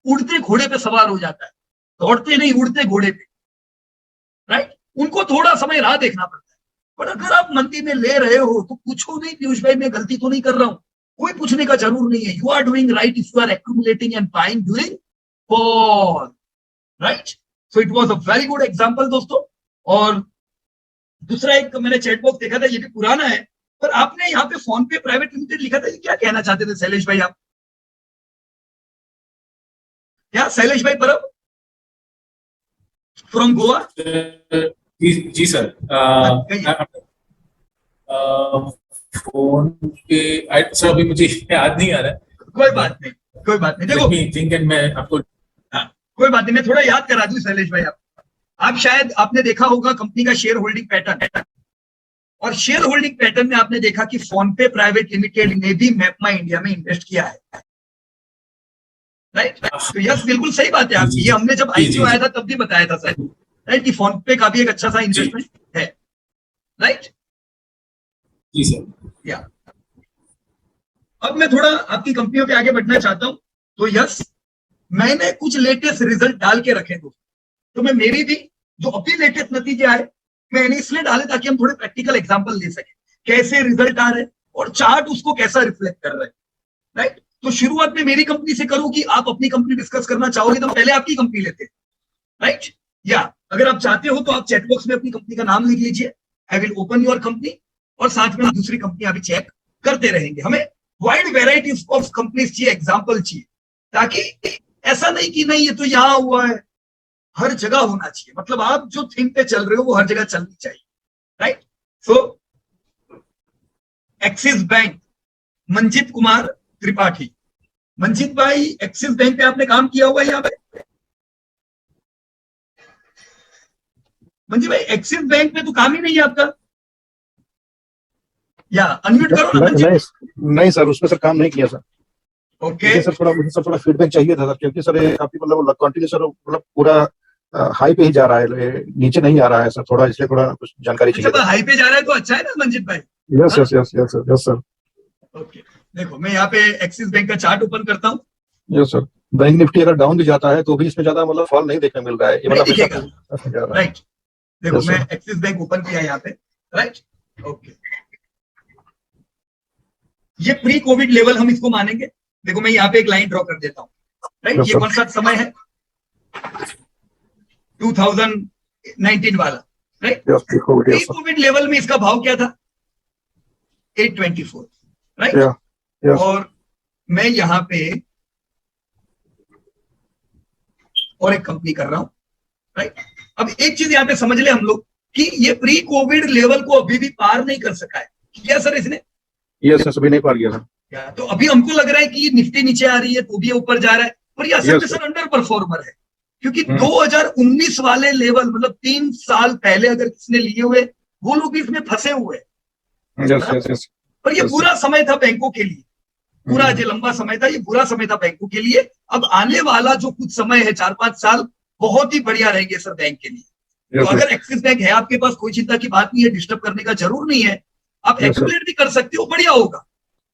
उड़ते घोड़े पे सवार हो जाता है, दौड़ते नहीं उड़ते घोड़े पे, राइट। उनको थोड़ा समय राह देखना पड़ता है। पर अगर आप मंदी में ले रहे हो तो पूछो नहीं पीयूष भाई मैं गलती तो नहीं कर रहा हूं, कोई पूछने का जरूर नहीं है। You are doing right if you are accumulating and buying during fall, right. So it was a very good example दोस्तों। और दूसरा एक मैंने चैट बॉक्स देखा था, ये भी पुराना है, पर आपने यहाँ पे फोन पे प्राइवेट लिमिटेड लिखा था, ये क्या कहना चाहते थे शैलेश भाई आप? क्या शैलेश भाई परब फ्रॉम गोवा? जी सर। फोन पे सर अभी मुझे याद नहीं आ रहा है। कोई बात नहीं, कोई बात नहीं। देखो थिंक एंड मैं आपको कोई बात नहीं, मैं थोड़ा याद करा दूं शैलेश भाई आप शायद आपने देखा होगा कंपनी का शेयर होल्डिंग पैटर्न, और शेयर होल्डिंग पैटर्न में आपने देखा कि फोन पे प्राइवेट लिमिटेड ने भी मैपमा इंडिया में इन्वेस्ट किया है, राइट। तो यस बिल्कुल सही बात है आपकी। ये हमने जब आईपीओ आया था तब भी बताया था सर, राइट, कि फोन पे का भी एक अच्छा सा इन्वेस्टमेंट है, राइट। जी सर। या अब मैं थोड़ा आपकी कंपनियों के आगे बढ़ना चाहता हूं। तो यस मैंने कुछ लेटेस्ट रिजल्ट डाल के रखे दोस्तों। तो मैं मेरी भी जो अभी लेटेस्ट नतीजे आए मैंने इसलिए डाले ताकि हम थोड़े प्रैक्टिकल एग्जांपल ले सके कैसे रिजल्ट आ रहे हैं और चार्ट उसको कैसा रिफ्लेक्ट कर रहे हैं, राइट। तो शुरुआत में मेरी कंपनी से करूं कि आप अपनी कंपनी डिस्कस करना चाहोगे तो पहले आपकी कंपनी लेते हैं, राइट। या अगर आप चाहते हो तो आप चैट बॉक्स में अपनी कंपनी का नाम लिख लीजिए, I will open your company, और साथ में हम दूसरी कंपनियां भी चेक करते रहेंगे। हमें वाइड वेराइटी ऑफ कंपनीज चाहिए, एग्जाम्पल चाहिए, ताकि ऐसा नहीं कि नहीं ये तो यहां हुआ है, हर जगह होना चाहिए। मतलब आप जो थीम पे चल रहे हो वो हर जगह चलनी चाहिए, राइट। सो एक्सिस बैंक, मंजित कुमार त्रिपाठी। मंजित भाई एक्सिस बैंक पे आपने काम किया हुआ है यहाँ पे? मंजित भाई एक्सिस बैंक पे तो काम ही नहीं है आपका, या अनम्यूट करो ना। नहीं सर, उसमें सर काम नहीं किया सर। ओके सर थोड़ा फीडबैक चाहिए था सर, क्योंकि सर ये काफी मतलब कंटिन्यू सर मतलब पूरा हाई पे ही जा रहा है, नीचे नहीं आ रहा है सर, थोड़ा इसलिए थोड़ा कुछ जानकारी चाहिए था। हाई पे जा रहा है तो अच्छा है ना मंजित भाई? Yes yes yes yes sir, yes sir. Okay देखो मैं यहाँ पे एक्सिस बैंक का चार्ट ओपन करता हूँ। Yes sir. बैंक निफ्टी अगर डाउन भी जाता है तो भी इसमें ज्यादा मतलब फॉल नहीं देखने मिल रहा है, ये मतलब राइट। देखो मैं एक्सिस बैंक ओपन किया यहाँ पे, राइट। ओके ये प्री कोविड लेवल हम इसको मानेंगे। देखो मैं यहाँ पे एक लाइन ड्रॉ कर देता हूँ, राइट। ये कौन सा समय है? 2019 वाला, right? Yes, pre-COVID, pre yes, sir. Covid level में इसका भाव क्या था? 824, राइट? Yeah, yes. और मैं यहाँ पे और एक कंपनी कर रहा हूं, राइट? अब एक चीज यहाँ पे समझ ले हम लोग कि ये प्री कोविड लेवल को अभी भी पार नहीं कर सका है, क्या सर इसने? Yes, yes, अभी नहीं पार किया सर। तो अभी हमको लग रहा है कि निफ्टी नीचे आ रही है तो भी ऊपर जा रहा है, पर ये असल में Yes, सर अंडर परफॉर्मर है, क्योंकि हम्म। 2019 वाले लेवल मतलब 3 साल पहले अगर किसने लिए हुए वो लोग भी इसमें फंसे हुए हैं। Yes, yes, yes. पर ये Yes, बुरा समय था बैंकों के लिए, पूरा जो लंबा समय था ये बुरा समय था बैंकों के लिए। अब आने वाला जो कुछ समय है 4-5 साल बहुत ही बढ़िया रहेंगे सर बैंक के लिए। तो Yes, sir. अगर एक्सिस बैंक है आपके पास, कोई चिंता की बात नहीं है, डिस्टर्ब करने का जरूर नहीं है, आप Yes, sir. एक्यूमुलेट भी कर सकते हो, बढ़िया होगा,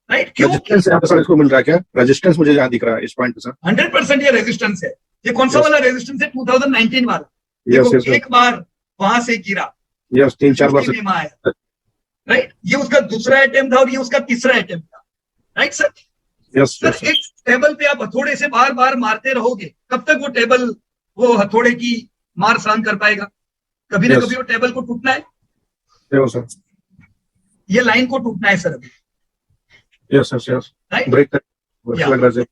राइट? क्यों? रेजिस्टेंस यहाँ पे सर इसको मिल रहा है क्या? रेजिस्टेंस मुझे यहाँ दिख रहा है इस पॉइंट पे सर। 100% ये रेजिस्टेंस है। ये कौन सा Yes. वाला रेजिस्टेंस है? 2019 वाला। Yes, देखो yes, yes. एक बार वहां से गिरा, Yes, 3-4 बार से। में आया, राइट? ये उसका दूसरा अटेम्प्ट था और ये उसका तीसरा अटेम्प्ट था, right sir? Yes, sir yes, sir. एक टेबल पे आप हथौड़े से बार बार मारते रहोगे, कब तक वो टेबल वो हथौड़े की मार सहन कर पाएगा? कभी ना Yes. कभी वो टेबल को टूटना है, Yes, sir. ये लाइन को टूटना है सर अभी, Yes, yes, yes. Right? Break तक Yeah. लग रहा है।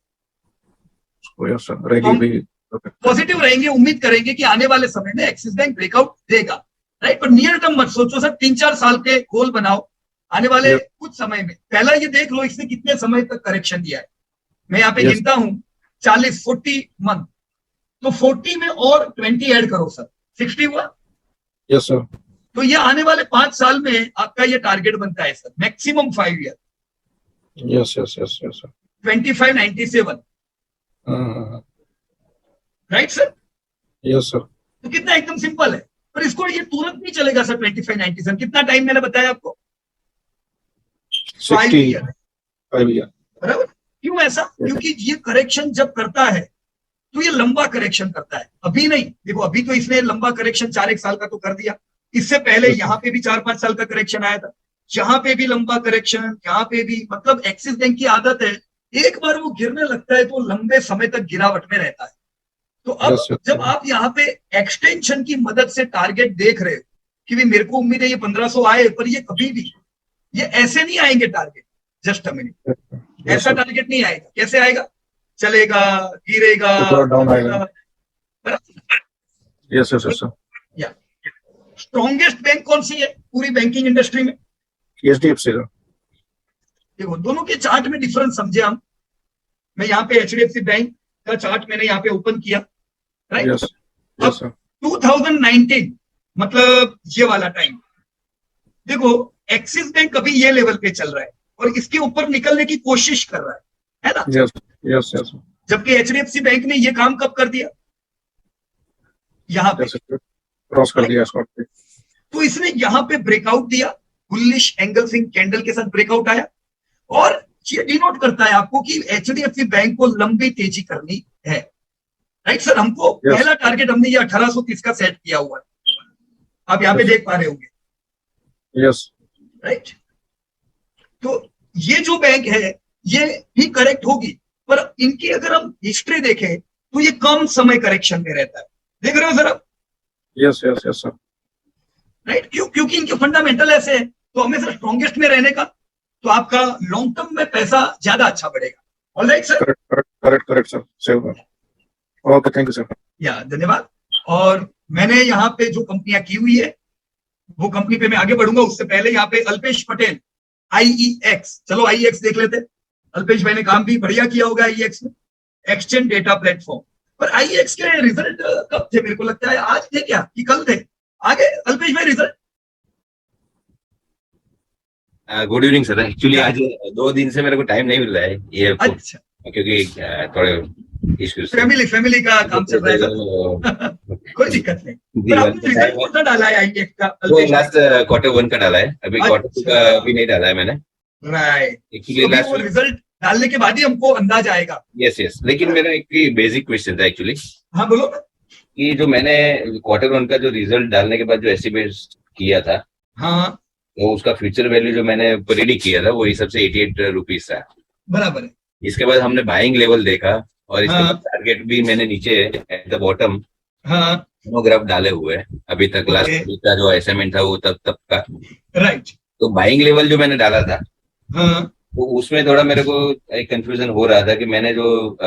Yes, sir. रैली हम- भी okay. पॉजिटिव रहेंगे, उम्मीद करेंगे कि आने वाले समय में एक्सिस बैंक ब्रेकआउट देगा, राइट? पर नियर टर्म मत सोचो सर, 3-4 साल के गोल बनाओ आने वाले Yes. कुछ समय में। पहला ये देख लो इसने कितने समय तक करेक्शन दिया है। मैं यहाँ पे Yes. गिनता हूं 40 मंथ, तो 40 में और 20 ऐड करो सर, 60 हुआ। Yes, sir. तो ये आने वाले 5 साल में आपका ये टारगेट बनता है sir, maximum 5 year, Yes, yes, yes, yes, sir. 2597, right sir? Yes, sir. तो कितना एकदम सिंपल है, पर इसको ये तुरंत नहीं चलेगा सर। 2597 कितना टाइम मैंने बताया आपको? 5 60 ईयर, 5 year. बराबर? क्यों ऐसा? क्योंकि ये करेक्शन जब करता है तो ये लंबा करेक्शन करता है, अभी नहीं। देखो अभी तो इसने लंबा करेक्शन 4-1 साल का तो कर दिया, इससे पहले यहाँ पे भी 4-5 साल का करेक्शन आया था, यहाँ पे भी लंबा करेक्शन, यहाँ पे भी। मतलब एक्सिस बैंक की आदत है, एक बार वो गिरने लगता है तो लंबे समय तक गिरावट में रहता है। तो अब Yes, yes. जब आप यहाँ पे एक्सटेंशन की मदद से टारगेट देख रहे हो कि भी मेरे को उम्मीद है ये 1500 आए, पर ये कभी भी ये ऐसे नहीं आएंगे target. Just a minute, Yes, ऐसा sir. टारगेट नहीं आएगा। कैसे आएगा? चलेगा, गिरेगा, ऊपर डाउन आएगा। Yes, yes, yes, sir. Strongest bank कौन सी है पूरी बैंकिंग इंडस्ट्री में? HDFC sir. देखो दोनों के चार्ट में डिफरेंस समझे हम। मैं यहाँ पे HDFC बैंक का चार्ट मैंने यहाँ पे ओपन किया, राइट? Yes, yes, sir. 2019 मतलब ये वाला टाइम, देखो एक्सिस बैंक अभी ये लेवल पे चल रहा है और इसके ऊपर निकलने की कोशिश कर रहा है ना? Yes, yes, yes, sir. जबकि HDFC बैंक ने ये काम कब कर दिया? यहाँ पे। Yes, sir. क्रॉस कर दिया इसको। तो इसने यहाँ पे ब्रेकआउट दिया, बुलिश एंगल्फिंग कैंडल के साथ ब्रेकआउट आया, और ये डिनोट करता है आपको कि HDFC बैंक को लंबी तेजी करनी है, राइट सर? हमको Yes. पहला टारगेट हमने ये 1830 का सेट किया हुआ है, आप यहाँ पे Yes. देख पा रहे होंगे, Yes, राइट? तो ये जो बैंक है ये भी करेक्ट होगी, पर इनकी अगर हम हिस्ट्री देखें तो ये कम समय करेक्शन में रहता है। देख रहे हो सर आप, yes, yes, yes, sir. Right? क्योंकि इनके फंडामेंटल ऐसे है, तो हमेशा स्ट्रॉन्गेस्ट में रहने का, तो आपका लॉन्ग टर्म में पैसा ज्यादा अच्छा बढ़ेगा। Alright sir? Correct, correct, correct, correct, sir. Save that. Okay, thank you, sir. या धन्यवाद। और मैंने यहाँ पे जो कंपनियां की हुई है वो कंपनी पे मैं आगे बढ़ूंगा, उससे पहले यहाँ पे अल्पेश पटेल IEX, चलो IEX देख लेते हैं। अल्पेश भाई ने काम भी बढ़िया किया होगा IEX में, एक्सचेंज डेटा प्लेटफॉर्म। पर IEX के रिजल्ट कब थे? मेरे को लगता है आज थे क्या कि कल थे? आगे अल्पेश भाई result. Good evening sir. Actually आज 2 दिन से मेरे को टाइम नहीं मिल रहा है ये, अच्छा, क्योंकि थोड़े इश्यूज फैमिली का काम चल रहा है सर। कोई दिक्कत नहीं। पर आपने रिजल्ट कौन सा डाला है IEX का वो अल्पेश भाई? लास्ट Q1 का डाला है, अभी Q2 का भी नहीं डाला है मैंने राइट। एक्चुअली वो लास्ट। रिजल्ट डालने के बाद ही हमको अंदाज आएगा। यस, लेकिन मेरा एक बेसिक क्वेश्चन था एक्चुअली, हाँ बोलो ना। कि जो मैंने Q1 का जो रिजल्ट डालने के बाद जो एस्टिमेट किया था, हाँ तो उसका फ्यूचर वैल्यू जो मैंने प्रेडिक्ट किया था वो हिसाब से 88 रुपीज था। बराबर है। इसके बाद हमने बाइंग लेवल देखा और इसके हाँ। बाद टारगेट भी मैंने नीचे एट द बॉटम हाँ, दोनों ग्राफ डाले हुए हैं अभी तक। Last Okay. वीक का जो एसएमएन था वो तब का। राइट। तो बाइंग लेवल जो मैंने डाला था हाँ, तो उसमें थोड़ा मेरे को एक कंफ्यूजन हो रहा था कि मैंने जो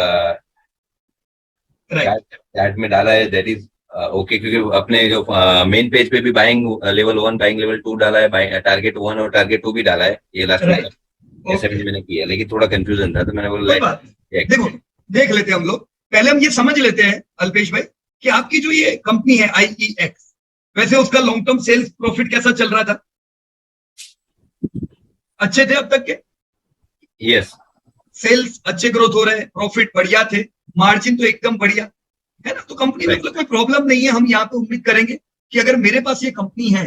राइट। चैट में डाला है दैट इज ओके, क्योंकि अपने जो मेन पेज पे भी बाइंग लेवल 1 बाइंग लेवल 2 डाला है, टारगेट 1 और टारगेट 2 भी डाला है ये लास्ट राइट। वीक एसएमएन मैंने किया, लेकिन थोड़ा कंफ्यूजन था तो मैंने बोला कोई बात नहीं। देखो, देख लेते हैं हम लोग। पहले हम ये समझ लेते हैं अल्पेश भाई कि आपकी जो ये कंपनी है IEX, वैसे उसका लॉन्ग टर्म सेल्स प्रॉफिट कैसा चल रहा था? अच्छे थे अब तक के? यस, सेल्स अच्छे ग्रोथ हो रहे हैं, प्रॉफिट बढ़िया थे, मार्जिन तो एकदम बढ़िया है ना। तो कंपनी में Right. मतलब कोई प्रॉब्लम नहीं है। हम यहाँ पे उम्मीद करेंगे कि अगर मेरे पास ये कंपनी है,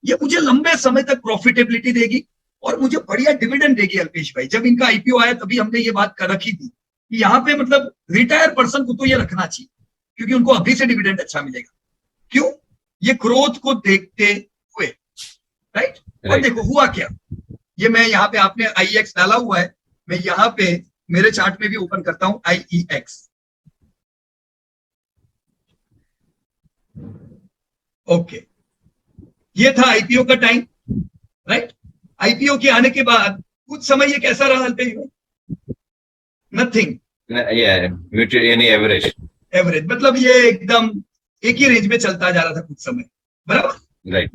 ये मुझे लंबे समय तक प्रॉफिटेबिलिटी देगी और मुझे बढ़िया डिविडेंड देगी। अल्पेश भाई, जब इनका IPO आया तभी हमने ये बात कर रखी थी कि यहाँ पे मतलब रिटायर पर्सन को तो ये रखना चाहिए, क्योंकि उनको अभी से डिविडेंड अच्छा मिलेगा। क्यों? ये ग्रोथ को देखते हुए, राइट। और Right. देखो हुआ क्या, ये मैं यहाँ पे, आपने IEX डाला हुआ है, मैं यहाँ पे मेरे चार्ट में भी ओपन करता हूं IEX। ओके, ये था IPO का टाइम, राइट। IPO के आने के बाद कुछ समय ये कैसा रहा अल्पेश भाई? नथिंग, म्यूचुअल यानी एवरेज। एवरेज, मतलब ये एकदम एक ही रेंज में चलता जा रहा था कुछ समय, बराबर। राइट।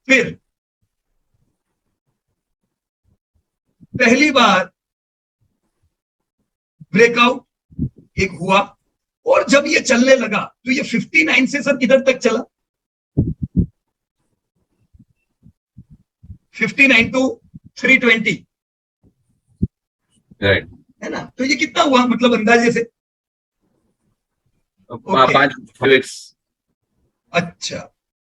फिर पहली बार ब्रेकआउट एक हुआ, और जब ये चलने लगा तो ये 59 से सर किधर तक चला? 59 टू 320, राइट। है ना। तो ये कितना हुआ मतलब अंदाजे से? 5x। अच्छा,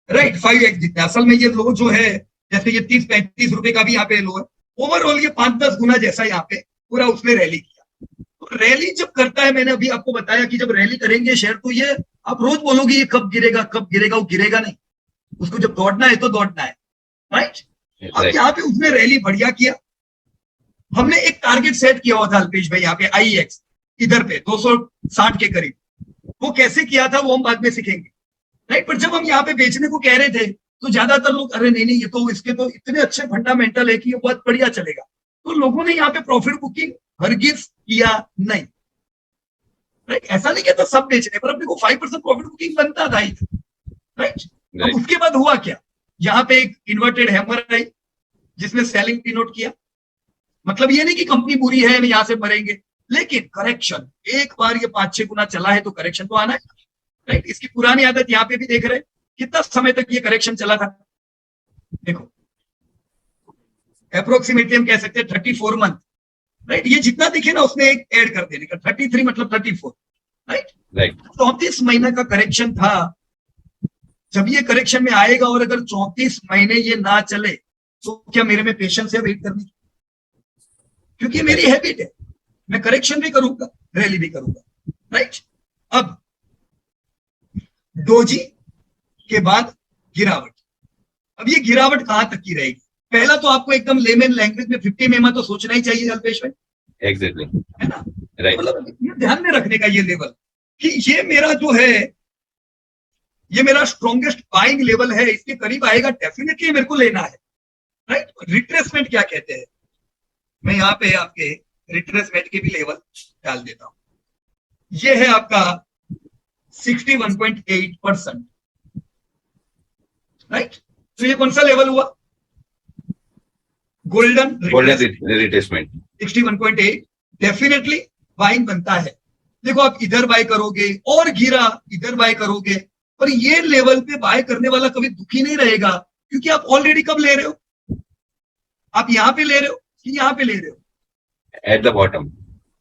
राइट, 5x जितना। असल में ये लो जो है, जैसे ये 30-35 रुपए का भी यहाँ पे लो है, ओवरऑल ये 5-10 गुना जैसा यहाँ पे पूरा उसने रैली किया। तो रैली जब करता है, मैंने अभी आपको बताया कि जब रैली करेंगे शेयर, तो ये आप रोज बोलोगे ये कब गिरेगा कब गिरेगा, वो गिरेगा नहीं। उसको जब दौड़ना है तो दौड़ना है, राइट। अब यहाँ पे उसने रैली बढ़िया किया। हमने एक टारगेट सेट किया हुआ था अल्पेश भाई यहाँ पे IEX, इधर पे 260 के करीब। वो कैसे किया था वो हम बाद में सीखेंगे, राइट। पर जब हम यहाँ पे बेचने को कह रहे थे तो ज्यादातर लोग, अरे नहीं नहीं, ये तो इसके तो इतने अच्छे फंडामेंटल है कि ये बहुत बढ़िया चलेगा। तो लोगों ने यहाँ पे प्रॉफिट बुकिंग हरगिज किया नहीं, राइट। ऐसा नहीं कहता सब बेचने पर, अपने को 5% प्रॉफिट बुकिंग बनता था, राइट। अब उसके बाद हुआ क्या, यहाँ पे एक इन्वर्टेड हैमर आई जिसने सेलिंग डिनोट किया। मतलब ये नहीं कि कंपनी बुरी है, यहां से मरेंगे, लेकिन करेक्शन, एक बार ये 5-6 गुना चला है तो करेक्शन तो आना है, राइट। इसकी पुरानी आदत यहाँ पे भी देख रहे हैं, कितना समय तक ये करेक्शन चला था। देखो, अप्रोक्सीमेटली हम कह सकते हैं 34 मंथ, राइट। ये जितना दिखे ना उसने एक ऐड कर देने का, 33 मतलब 34, राइट। 34 महीने का करेक्शन था। जब ये करेक्शन में आएगा और अगर 34 महीने ये ना चले तो क्या मेरे में पेशेंस है वेट करने की? क्योंकि मेरी हैबिट है, मैं करेक्शन भी करूंगा, रैली भी करूंगा, राइट। अब डोजी के बाद गिरावट। अब ये गिरावट कहां तक की रहेगी? पहला तो आपको एकदम लेमन लैंग्वेज में 50 में तो सोचना ही चाहिए अल्पेश भाई, एग्जैक्टली, है ना। राइट। मतलब ये ध्यान में रखने का ये लेवल कि ये मेरा जो है, ये मेरा स्ट्रॉन्गेस्ट बाइंग लेवल है, इसके करीब आएगा डेफिनेटली मेरे को लेना है, राइट। रिट्रेसमेंट क्या कहते हैं, मैं यहाँ पे आपके रिट्रेसमेंट के भी लेवल डाल देता हूं। ये है आपका 61.8%, राइट। तो ये कौन सा लेवल हुआ? गोल्डन रिट्रेसमेंट 61.8, डेफिनेटली बाइंग बनता है। देखो आप इधर बाय करोगे और गिरा, इधर बाय करोगे, पर ये लेवल पे बाय करने वाला कभी दुखी नहीं रहेगा, क्योंकि आप ऑलरेडी कब ले रहे हो? आप यहां पे ले रहे हो कि यहां पे ले रहे हो? एट द बॉटम,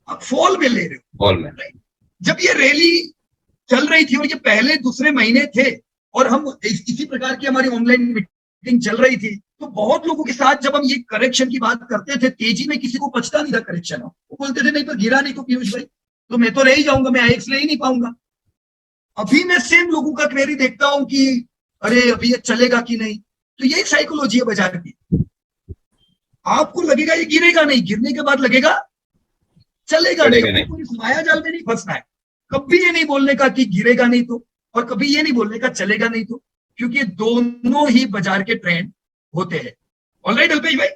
आप फॉल में ले रहे हो, फॉल में। जब ये रैली चल रही थी और ये पहले दूसरे महीने थे और हम इसी प्रकार की हमारी ऑनलाइन मीटिंग चल रही थी, तो बहुत लोगों के साथ जब हम ये करेक्शन की बात करते थे, तेजी में किसी को पचता नहीं था करेक्शन, वो बोलते थे नहीं पर गिरा नहीं तो पीयूष भाई तो मैं तो रह ही जाऊंगा, मैं IEX ले ही नहीं पाऊंगा। अभी मैं सेम लोगों का क्वेरी देखता हूं कि अरे अभी ये चलेगा कि नहीं। तो यही साइकोलॉजी है बाजार की। आपको लगेगा ये गिरेगा नहीं, गिरने के बाद लगेगा चलेगा चलेगा नहीं, कोई माया जाल में नहीं फंसना है। कभी ये नहीं बोलने का कि गिरेगा नहीं तो, और कभी ये नहीं बोलने का चलेगा नहीं तो, क्योंकि दोनों ही बाजार के ट्रेंड होते हैं। ऑलराइट अल्पेश भाई,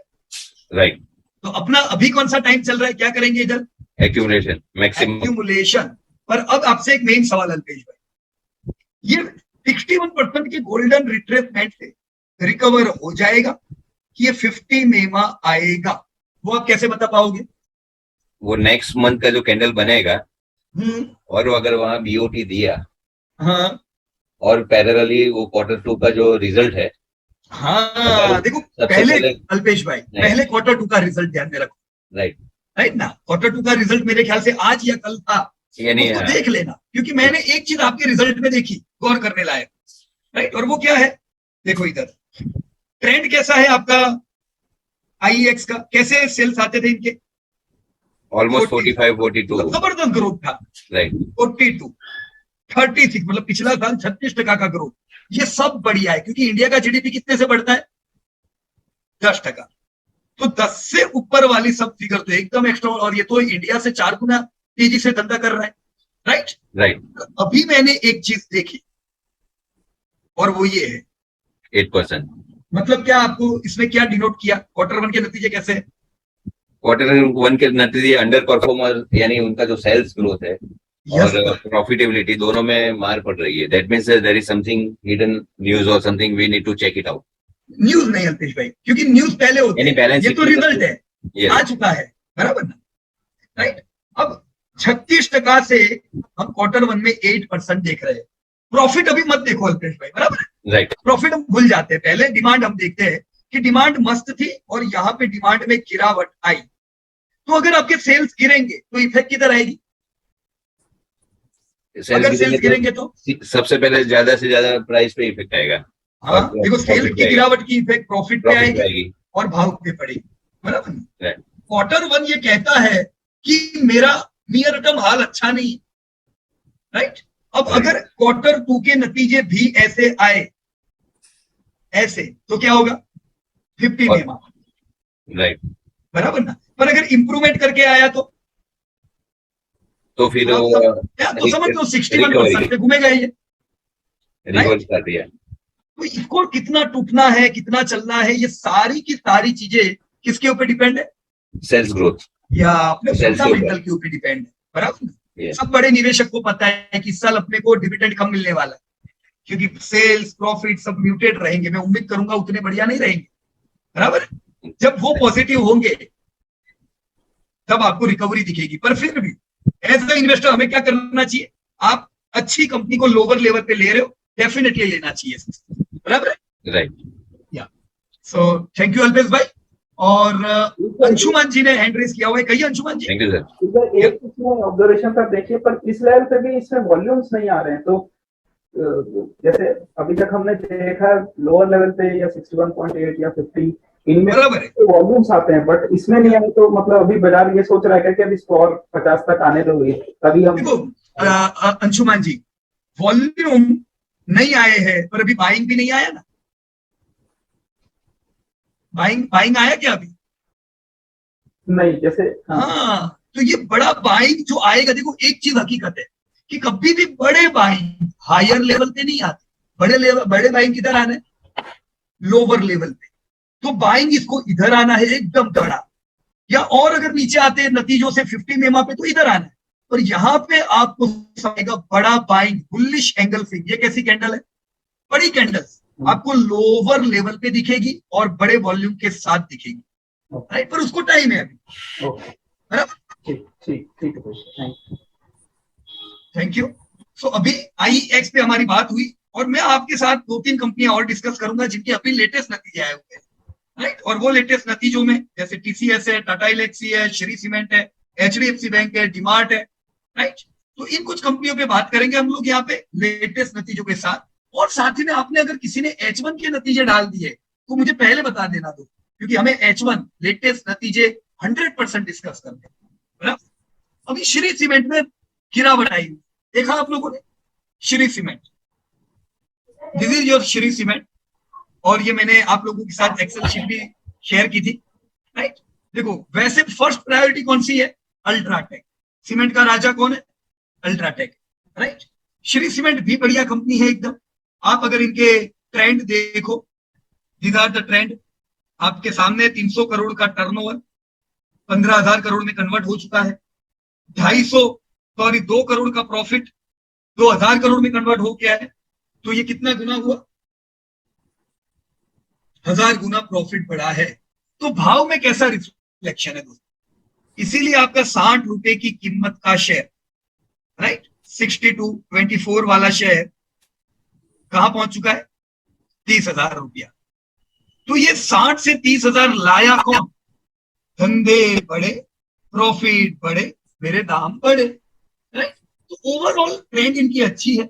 राइट। तो अपना अभी कौन सा टाइम चल रहा है, क्या करेंगे इधर? Accumulation, maximum accumulation. पर अब आपसे एक मेन सवाल अल्पेश भाई, ये 61% के गोल्डन रिट्रेसमेंट से रिकवर हो जाएगा कि ये 50 मेमा आएगा, वो आप कैसे बता पाओगे? वो नेक्स्ट मंथ का जो कैंडल बनेगा, हम्म, और वो अगर वहां बीओटी दिया, हाँ और पैरेलली वो Q2 का जो रिजल्ट है, हाँ, देखो सबसे पहले पहले अल्पेश भाई, पहले Q2 का रिजल्ट ध्यान में रखो, राइट, राइट ना? Q2 का रिजल्ट मेरे ख्याल से आज या कल था, यानी उसको देख लेना, क्योंकि मैंने एक चीज आपके रिजल्ट में देखी, गौर करने लायक, राइट? और वो क्या है, देखो इधर ट्रेंड कैसा है आपका आईएक्स का, कैसे सेल्स आते थे इनके? ऑलमोस्ट 45, 42, जबरदस्त ग्रोथ था, राइट, 42, 36, मतलब पिछला साल 36% का ग्रोथ। ये सब बढ़िया है, क्योंकि इंडिया का जीडीपी कितने से बढ़ता है? 10%। तो 10 से ऊपर वाली सब फिगर तो एकदम एक्स्ट्रा, और ये तो इंडिया से 4 गुना तेजी से धंधा कर रहा है, राइट? राइट, अभी मैंने एक चीज देखी, और वो ये है, 8%। मतलब क्या आपको इसमें क्या डिनोट किया, Q1 के नतीजे कैसे हैं? Q1 के नतीजे अंडर परफॉर्मर, यानी उनका जो सेल्स ग्रोथ है Yes, और प्रॉफिटेबिलिटी दोनों में मार पड़ रही है। That means there is something hidden news और something we need to check it out. News नहीं अल्पेश भाई, क्योंकि न्यूज पहले होती यानी है, बैलेंस ये तो रिजल्ट है, Yes. आ चुका है, बराबर ना? राइट? अब 36% से हम Q1 में 8% देख रहे हैं। प्रॉफिट अभी मत देखो अल्पेश भाई, बराबर है? राइट, प्रॉफिट हम भूल जाते हैं, पहले डिमांड हम देखते हैं कि डिमांड मस्त थी और यहाँ पे डिमांड में गिरावट आई, तो अगर आपके सेल्स गिरेंगे तो इफेक्ट किधर आएगी? अगर सेल्स गिरेंगे तो सबसे पहले ज्यादा से ज्यादा प्राइस पे इफेक्ट आएगा। हाँ, देखो सेल्स की गिरावट की इफेक्ट प्रॉफिट पे आएगी और भाव पे पड़ेगी, बराबर? Q1 ये कहता है कि मेरा नियर टर्म हाल अच्छा नहीं, राइट? अब अगर Q2 के नतीजे भी ऐसे आए, ऐसे, तो क्या होगा? 50 मेमा, राइट, बराबर ना? पर अगर इंप्रूवमेंट करके आया तो फिर तो समझ लो 61% पे घूमेगा ये, रिवर्स कर दिया। तो इसको कितना टूटना है, कितना चलना है, ये सारी की सारी चीजें किसके ऊपर डिपेंड है? सेल्स ग्रोथ या अपने फंडामेंटल के ऊपर डिपेंड है, बराबर? सब बड़े निवेशक को पता है कि इस साल अपने को डिविडेंड कम मिलने वाला है, क्योंकि सेल्स प्रॉफिट सब म्यूटेड रहेंगे। मैं उम्मीद करूंगा उतने बढ़िया नहीं रहेंगे, बराबर? जब वो पॉजिटिव होंगे तब आपको रिकवरी दिखेगी। पर फिर भी एज अ इन्वेस्टर हमें क्या करना चाहिए? आप अच्छी कंपनी को लोअर लेवल पे ले रहे हो, डेफिनेटली लेना चाहिए, बराबर? राइट। या सो थैंक यू अल्पेश भाई। और अंशुमान जी ने हैंड रेज किया हुआ है, कहिए Anshuman ji. Thank you sir. एक इसमें ऑब्जर्वेशन का देखिए, पर इस लेवल पे भी इसमें वॉल्यूम्स नहीं आ रहे हैं, तो जैसे अभी तक हमने देखा लोअर लेवल पे या 61.8 या 50 इनमें वॉल्यूम्स आते हैं, बट इसमें नहीं आए, तो मतलब अभी बाजार ये सोच रहा है कि अब इसको और 50 तक आने दोगे तभी हम। देखो अंशुमान जी, वॉल्यूम नहीं आए हैं, पर अभी बाइंग भी नहीं आया ना। बाइंग आया क्या अभी? नहीं, जैसे हाँ, तो ये बड़ा बाइंग जो आएगा, देखो एक चीज हकीकत है कि कभी भी बड़े बाइंग हायर लेवल पे नहीं आते। बड़े बाइंग किधर आना है? लोअर लेवल पे। तो बाइंग इसको इधर आना है एकदम बड़ा, या और अगर नीचे आते हैं नतीजों से 50 मेमा पे तो इधर आना है। और यहाँ पे आपको समझेगा बड़ा बाइंग, बुलिश एंगल फिंग। ये कैसी कैंडल है? बड़ी कैंडल आपको लोअर लेवल पे दिखेगी और बड़े वॉल्यूम के साथ दिखेगी, राइट? पर उसको टाइम है अभी, बराबर? ठीक है, थैंक यू। सो अभी आईएक्स पे हमारी बात हुई, और मैं आपके साथ 2-3 कंपनियां और डिस्कस करूंगा जिनके अभी लेटेस्ट नतीजे आए हुए हैं, राइट? और वो लेटेस्ट नतीजों में जैसे टीसीएस है, टाटा एलेक्सी है, श्री सीमेंट है, एचडीएफसी बैंक है, डीमार्ट है, राइट? तो इन कुछ कंपनियों पे बात करेंगे हम लोग यहाँ पे लेटेस्ट नतीजों के साथ। और साथ ही में आपने अगर किसी ने H1 के नतीजे डाल दिए तो मुझे पहले बता देना दो, क्योंकि हमें H1 लेटेस्ट नतीजे 100% डिस्कस करने हैं, बराबर? अभी श्री सीमेंट में गिरावट आई, देखा आप लोगों ने? Shri cement, this is your Shri cement, और ये मैंने आप लोगों के साथ एक्सेल शीट भी शेयर की थी, राइट? देखो वैसे फर्स्ट प्रायोरिटी कौन सी है? अल्ट्राटेक। सीमेंट का राजा कौन है? UltraTech, right. श्री सीमेंट भी बढ़िया कंपनी है एकदम। आप अगर इनके ट्रेंड देखो, दीज आर द ट्रेंड। आपके सामने 300 करोड़ का टर्नओवर 15,000 करोड़ में कन्वर्ट हो चुका है। 2 करोड़ का प्रॉफिट 2,000 करोड़ में कन्वर्ट हो गया है। तो ये कितना गुना हुआ? 1000 गुना प्रॉफिट बढ़ा है। तो भाव में कैसा रिफ्लेक्शन है दोस्तों? इसीलिए आपका 60 रुपए की कीमत का शेयर, राइट, 6224 वाला शेयर कहां पहुंच चुका है? 30,000 रुपया। तो ये 60 से 30,000 लाया कौन? धंधे बढ़े, प्रॉफिट बढ़े, मेरे दाम बढ़े, राइट। तो ओवरऑल ट्रेंड इनकी अच्छी है।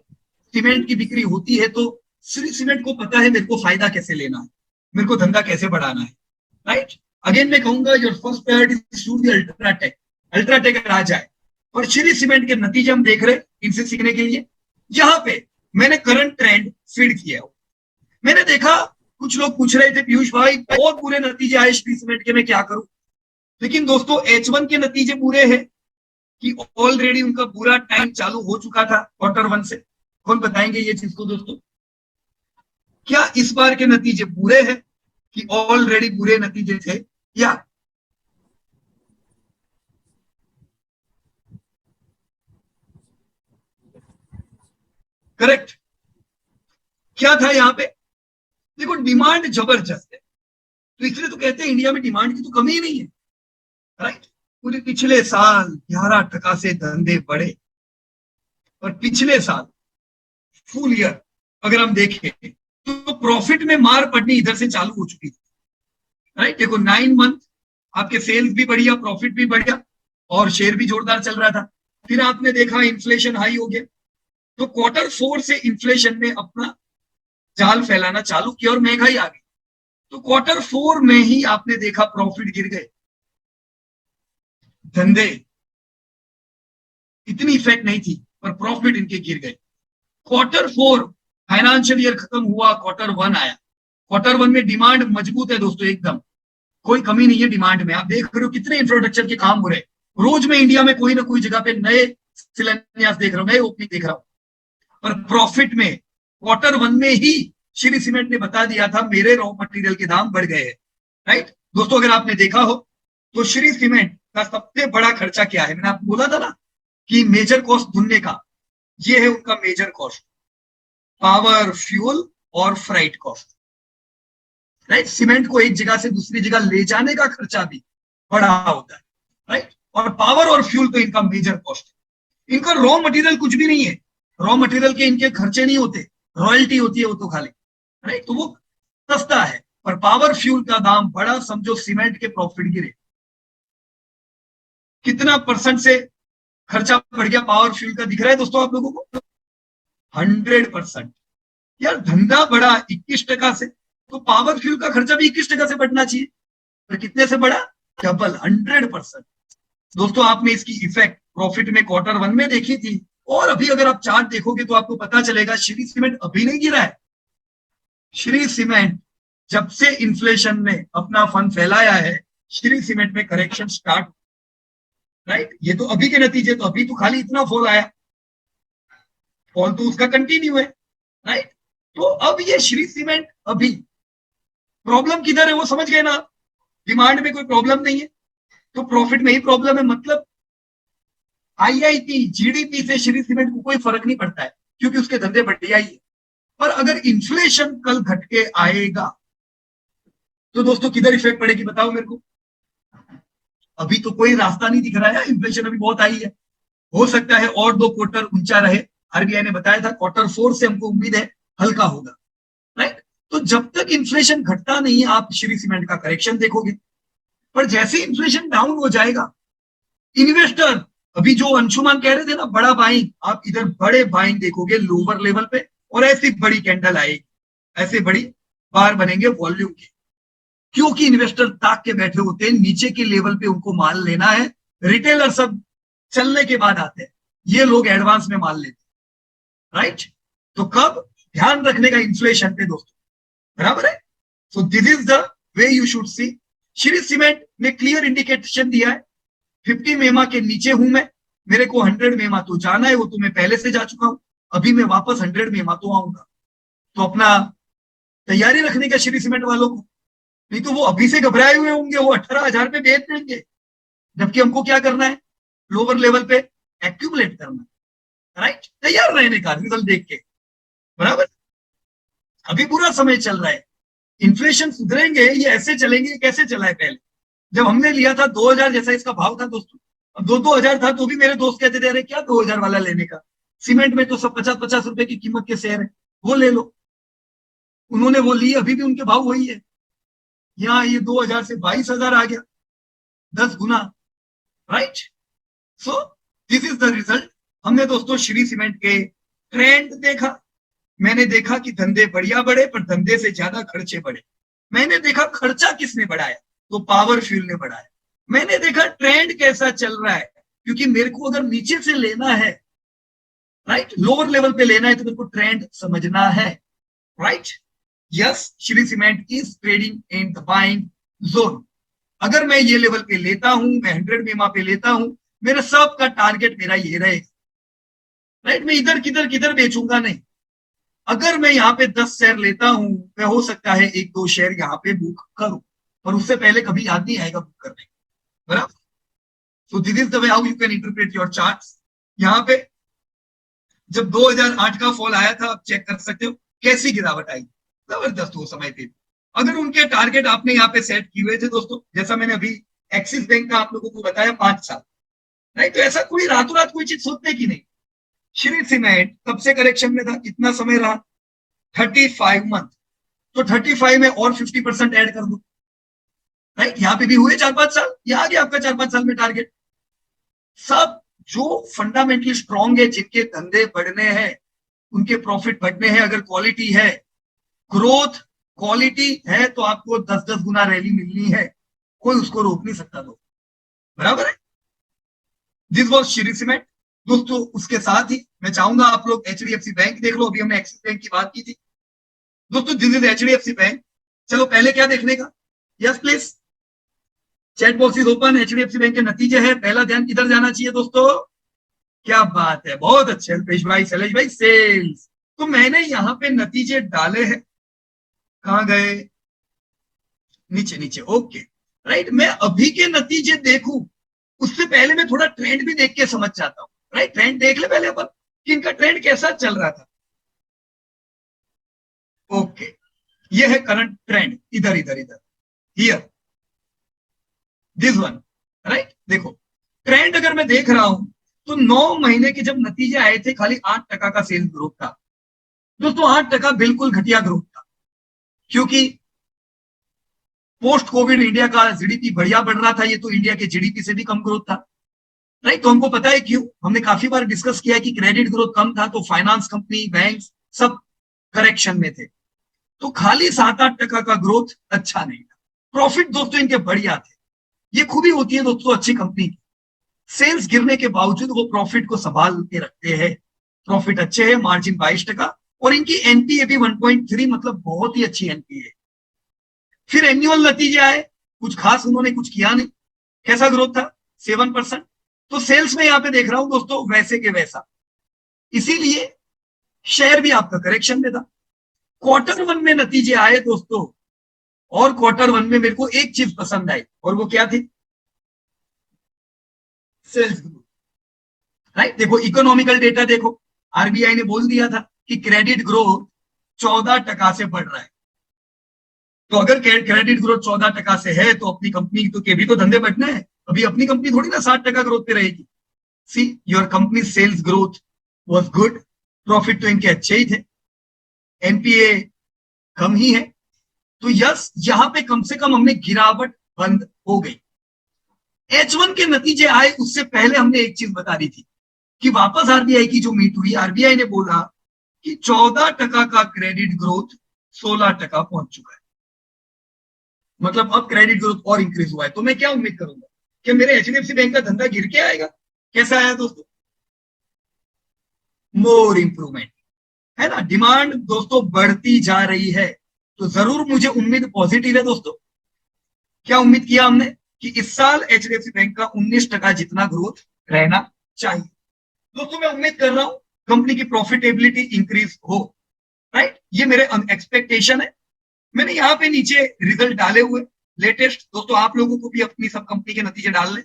सीमेंट की बिक्री होती है तो श्री सीमेंट को पता है मेरे को फायदा कैसे लेना है, मेरे को धंधा कैसे बढ़ाना है, राइट। अगेन मैं कहूंगा your first priority should be UltraTech. UltraTech राजा है और श्री सीमेंट के नतीजे हम देख रहे हैं इनसे सीखने के लिए। यहां पे मैंने करंट ट्रेंड फीड किया हो। मैंने देखा कुछ लोग पूछ रहे थे पीयूष भाई बहुत बुरे नतीजे आए श्री सीमेंट के, मैं क्या करूं? लेकिन दोस्तों H1 के नतीजे बुरे हैं कि ऑलरेडी उनका बुरा टाइम चालू हो चुका था Q1 से? कौन बताएंगे ये चीज को दोस्तों? क्या इस बार के नतीजे बुरे हैं कि ऑलरेडी बुरे नतीजे थे? या करेक्ट क्या था यहां पे? देखो डिमांड जबरदस्त है, तो इसलिए तो कहते हैं इंडिया में डिमांड की तो कमी ही नहीं है, राइट। पूरे पिछले साल 11% से धंधे बढ़े और पिछले साल फुल ईयर अगर हम देखें तो प्रॉफिट में मार पड़नी इधर से चालू हो चुकी थी, राइट। देखो 9 मंथ आपके सेल्स भी बढ़िया, प्रॉफिट भी बढ़िया और शेयर भी जोरदार चल रहा था। फिर आपने देखा इन्फ्लेशन हाई हो गया, तो Q4 से इन्फ्लेशन ने अपना जाल फैलाना चालू किया और महंगाई आ गई। तो Q4 में ही आपने देखा प्रॉफिट गिर गए, धंधे इतनी इफेक्ट नहीं थी पर प्रॉफिट इनके गिर गए। Q4 फाइनेंशियल ईयर खत्म हुआ, Q1 आया। Q1 में डिमांड मजबूत है दोस्तों, एकदम कोई कमी नहीं है डिमांड में। आप देख रहे हो कितने इंफ्रास्ट्रक्चर के काम हो रहे हैं रोज में इंडिया में, कोई ना कोई जगह पे नए शिलान्यास देख रहा हूं, नए ओपनिंग देख रहा हूं। पर प्रॉफिट में Q1 में ही श्री सीमेंट ने बता दिया था मेरे रॉ मटेरियल के दाम बढ़ गए हैं, राइट। दोस्तों अगर आपने देखा हो तो श्री सीमेंट का सबसे बड़ा खर्चा क्या है? मैंने आपको बोला था ना कि मेजर कॉस्ट ढूंढने का, ये है उनका मेजर कॉस्ट, पावर, फ्यूल और फ्राइट कॉस्ट, राइट। सीमेंट को एक जगह से दूसरी जगह ले जाने का खर्चा भी बड़ा होता है, राइट। और पावर और फ्यूल तो इनका मेजर कॉस्ट है। इनका रॉ मटेरियल कुछ भी नहीं है, रॉ मटेरियल के इनके खर्चे नहीं होते, रॉयल्टी होती है वो तो खाली, राइट। तो वो सस्ता है। पर पावर फ्यूल का दाम बढ़ा, समझो सीमेंट के प्रॉफिट गिरे। कितना % से खर्चा बढ़ गया पावर फ्यूल का, दिख रहा है दोस्तों आप लोगों को? 100%। यार धंधा बढ़ा 21% से, तो पावर फ्यूल का खर्चा भी 21% से बढ़ना चाहिए। पर कितने से बढ़ा? डबल, 100%। दोस्तों आपने इसकी इफेक्ट प्रॉफिट में Q1 में देखी थी, और अभी अगर आप चार्ट देखोगे तो आपको पता चलेगा श्री सीमेंट अभी नहीं गिरा है। श्री सीमेंट जब से इन्फ्लेशन ने अपना फन फैलाया है, श्री सीमेंट में करेक्शन स्टार्ट, राइट। ये तो अभी के नतीजे, तो अभी तो खाली इतना फॉल आया, फॉल तो उसका कंटिन्यू है, राइट। तो अब ये श्री सीमेंट, अभी प्रॉब्लम किधर है वो समझ गए ना? डिमांड में कोई प्रॉब्लम नहीं है तो प्रॉफिट में ही प्रॉब्लम है। मतलब आईआईपी जीडीपी से श्री सीमेंट को कोई फर्क नहीं पड़ता है क्योंकि उसके धंधे बढ़िया ही है। पर अगर इन्फ्लेशन कल घट के आएगा तो दोस्तों किधर इफेक्ट पड़ेगी बताओ मेरे को? अभी तो कोई रास्ता नहीं दिख रहा है, इन्फ्लेशन अभी बहुत आई है, हो सकता है और 2 क्वार्टर ऊंचा रहे। आरबीआई ने बताया था Q4 से हमको उम्मीद है हल्का होगा, राइट। तो जब तक इन्फ्लेशन घटता नहीं आप श्री सीमेंट का करेक्शन देखोगे। पर जैसे इन्फ्लेशन डाउन हो जाएगा, इन्वेस्टर, अभी जो अंशुमान कह रहे थे ना बड़ा बाइंग, आप इधर बड़े बाइंग देखोगे लोअर लेवल पे, और ऐसी बड़ी कैंडल आएगी, ऐसे बड़ी बार बनेंगे वॉल्यूम के, क्योंकि इन्वेस्टर ताक के बैठे होते हैं नीचे के लेवल पे, उनको माल लेना है। रिटेलर सब चलने के बाद आते हैं, ये लोग एडवांस में माल लेते हैं, राइट। तो कब ध्यान रखने का? इन्फ्लेशन पे दोस्तों, बराबर है। सो this is the way you should see. Shri cement ने क्लियर इंडिकेशन दिया है 50 मेमा के नीचे हूं मैं, मेरे को 100 मेमा तो जाना है, वो तो मैं पहले से जा चुका हूं, अभी मैं वापस 100 मेमा तो आऊंगा। तो अपना तैयारी रखने का श्री सीमेंट वालों को, नहीं तो वो अभी से घबराए हुए होंगे, वो 18,000 पे बेच देंगे, जबकि हमको क्या करना है, लोअर लेवल पे एक्यूमुलेट करना है, राइट, तैयार रहने का रिजल्ट देख के, बराबर। अभी बुरा समय चल रहा है, इन्फ्लेशन सुधरेंगे, ये ऐसे चलेंगे, कैसे चला है पहले जब हमने लिया था 2000 जैसा इसका भाव था दोस्तों, अब 2-2 हजार था, तो भी मेरे दोस्त कहते थे अरे क्या 2000 वाला लेने का, सीमेंट में तो सब 50-50 रुपए की कीमत के शेयर है, वो ले लो। उन्होंने वो ली, अभी भी उनके भाव वही है, यहाँ ये 2000 से 22,000 आ गया, 10 गुना, right. So this is the result. हमने दोस्तों श्री सीमेंट के ट्रेंड देखा, मैंने देखा कि धंधे बढ़िया बढ़े, पर धंधे से ज्यादा खर्चे बढ़े। मैंने देखा खर्चा किसने बढ़ाया, तो पावर फ्यूल ने बढ़ाया। मैंने देखा ट्रेंड कैसा चल रहा है, क्योंकि मेरे को अगर नीचे से लेना है, राइट, लोअर लेवल पे लेना है, तो मेरे को ट्रेंड समझना है, right. Yes, Shri cement is trading in the buying zone. अगर मैं ये लेवल पे लेता हूं, मैं 100 मेमा पे लेता हूं, मेरा सबका टारगेट मेरा ये रहेगा, राइट। मैं इधर किधर बेचूंगा नहीं। अगर मैं यहाँ पे 10 शेयर लेता हूं, मैं हो सकता है 1-2 शेयर यहाँ पे बुक करूं, पर उससे पहले कभी याद नहीं आएगा बुक करने, बराबर। सो this is the way how you can interpret your charts. यहाँ पे जब 2008 का फॉल आया था, आप चेक कर सकते हो कैसी गिरावट आई, जबरदस्त वो समय पे। अगर उनके टारगेट आपने यहाँ पे सेट किए हुए थे दोस्तों, जैसा मैंने अभी एक्सिस बैंक का आप लोगों को बताया 5 साल, नहीं तो ऐसा कोई रातों रात कोई चीज सोचने की नहीं। श्री सीमेंट कब से करेक्शन में था, कितना समय रहा, 35 मंथ, तो 35 में और 50% ऐड कर दो, राइट। यहाँ पे भी हुए 4-5 साल, ये आ गया आपका 4-5 साल में टारगेट। सब जो फंडामेंटली स्ट्रांग है, जिनके धंधे बढ़ने हैं, उनके प्रॉफिट बढ़ने हैं, अगर क्वालिटी है, ग्रोथ क्वालिटी है, तो आपको 10-10 गुना रैली मिलनी है, कोई उसको रोक नहीं सकता, तो बराबर है। दिस वॉज श्री सीमेंट दोस्तों। उसके साथ ही मैं चाहूंगा आप लोग HDFC बैंक देख लो, अभी हमने एक्सिस बैंक की बात की थी दोस्तों, दिस इज HDFC बैंक। चलो पहले क्या देखने का, yes please, chat box is open. HDFC bank के नतीजे हैं, पहला ध्यान किधर जाना चाहिए दोस्तों, क्या बात है, बहुत अच्छे अल्पेश भाई, शैलेश भाई, सेल्स। तो मैंने यहाँ पे नतीजे डाले हैं, कहां गए, नीचे नीचे, ओके, राइट। मैं अभी के नतीजे देखूं उससे पहले मैं थोड़ा ट्रेंड भी देख के समझ जाता हूं, राइट। ट्रेंड देख ले पहले अपन कि इनका ट्रेंड कैसा चल रहा था, ओके। ये है करंट ट्रेंड, इधर हियर, दिस वन, राइट। देखो ट्रेंड अगर मैं देख रहा हूं, तो 9 महीने के जब नतीजे आए थे, खाली 8% का सेल्स ग्रोथ था दोस्तों, 8% बिल्कुल घटिया ग्रोथ था, क्योंकि पोस्ट कोविड इंडिया का जीडीपी बढ़िया बढ़ रहा था, ये तो इंडिया के जीडीपी से भी कम ग्रोथ था, राइट। तो हमको पता है क्यों, हमने काफी बार डिस्कस किया कि क्रेडिट ग्रोथ कम था, तो फाइनेंस कंपनी, बैंक सब करेक्शन में थे, तो खाली 7-8% का ग्रोथ अच्छा नहीं था। प्रॉफिट दोस्तों इनके बढ़िया थे, ये खूबी होती है दोस्तों अच्छी कंपनी की, सेल्स गिरने के बावजूद वो प्रॉफिट को संभाल के रखते हैं, प्रॉफिट अच्छे है, मार्जिन 22%, और इनकी एनपीए भी 1.3, मतलब बहुत ही अच्छी एनपीए। फिर एनुअल नतीजे आए, कुछ खास उन्होंने कुछ किया नहीं, कैसा ग्रोथ था, 7%। तो सेल्स में यहां पे देख रहा हूं दोस्तों वैसे के वैसा, इसीलिए शेयर भी आपका करेक्शन में था। Q1 में नतीजे आए दोस्तों, और Q1 में मेरे को एक चीज पसंद आई, और वो क्या थी, सेल्स ग्रोथ, राइट। देखो इकोनॉमिकल डेटा देखो, आरबीआई ने बोल दिया था कि क्रेडिट ग्रोथ 14% से बढ़ रहा है, तो अगर क्रेडिट ग्रोथ 14% से है, तो अपनी कंपनी के भी तो धंधे बढ़ने हैं, अभी अपनी कंपनी थोड़ी ना 60% ग्रोथ पे रहेगी। See your company sales growth was good, profit तो इनके अच्छे ही थे, एनपीए कम ही है, तो यस यहां पे कम से कम हमने गिरावट बंद हो गई। H1 के नतीजे आए उससे पहले हमने एक चीज बता दी थी कि वापस आरबीआई की जो मीट हुई, आरबीआई ने बोला कि 14% का क्रेडिट ग्रोथ 16% पहुंच चुका है, मतलब अब क्रेडिट ग्रोथ और इंक्रीज हुआ है। तो मैं क्या उम्मीद करूंगा कि मेरे HDFC बैंक का धंधा गिर के आएगा, कैसा आया दोस्तों, मोर इंप्रूवमेंट, है ना। डिमांड दोस्तों बढ़ती जा रही है, तो जरूर मुझे उम्मीद पॉजिटिव है दोस्तों। क्या उम्मीद किया हमने कि इस साल एचडीएफसी बैंक का 19% जितना ग्रोथ रहना चाहिए। दोस्तों मैं उम्मीद कर रहा हूं कंपनी की प्रॉफिटेबिलिटी इंक्रीज हो, राइट, ये मेरे एक्सपेक्टेशन है। मैंने यहाँ पे नीचे रिजल्ट डाले हुए लेटेस्ट, दोस्तों आप लोगों को भी अपनी सब कंपनी के नतीजे डाल लें।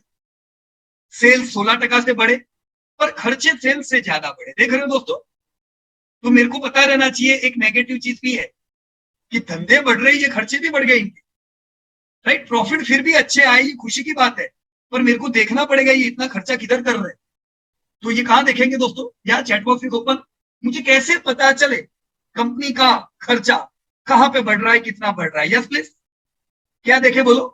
सेल्स 16% से बढ़े पर खर्चे सेल्स से ज्यादा बढ़े, देख रहे हो दोस्तों। तो मेरे को पता रहना चाहिए, एक नेगेटिव चीज भी है कि धंधे बढ़ रहे, ये खर्चे भी बढ़ गए इनके, राइट। प्रॉफिट फिर भी अच्छे आए, ये खुशी की बात है, पर मेरे को देखना पड़ेगा ये इतना खर्चा किधर कर रहे हैं। तो ये कहां देखेंगे दोस्तों, यहाँ चैट बॉक्स इज ओपन। मुझे कैसे पता चले कंपनी का खर्चा कहां पे बढ़ रहा है, कितना बढ़ रहा है? यस प्लीज, क्या देखे बोलो?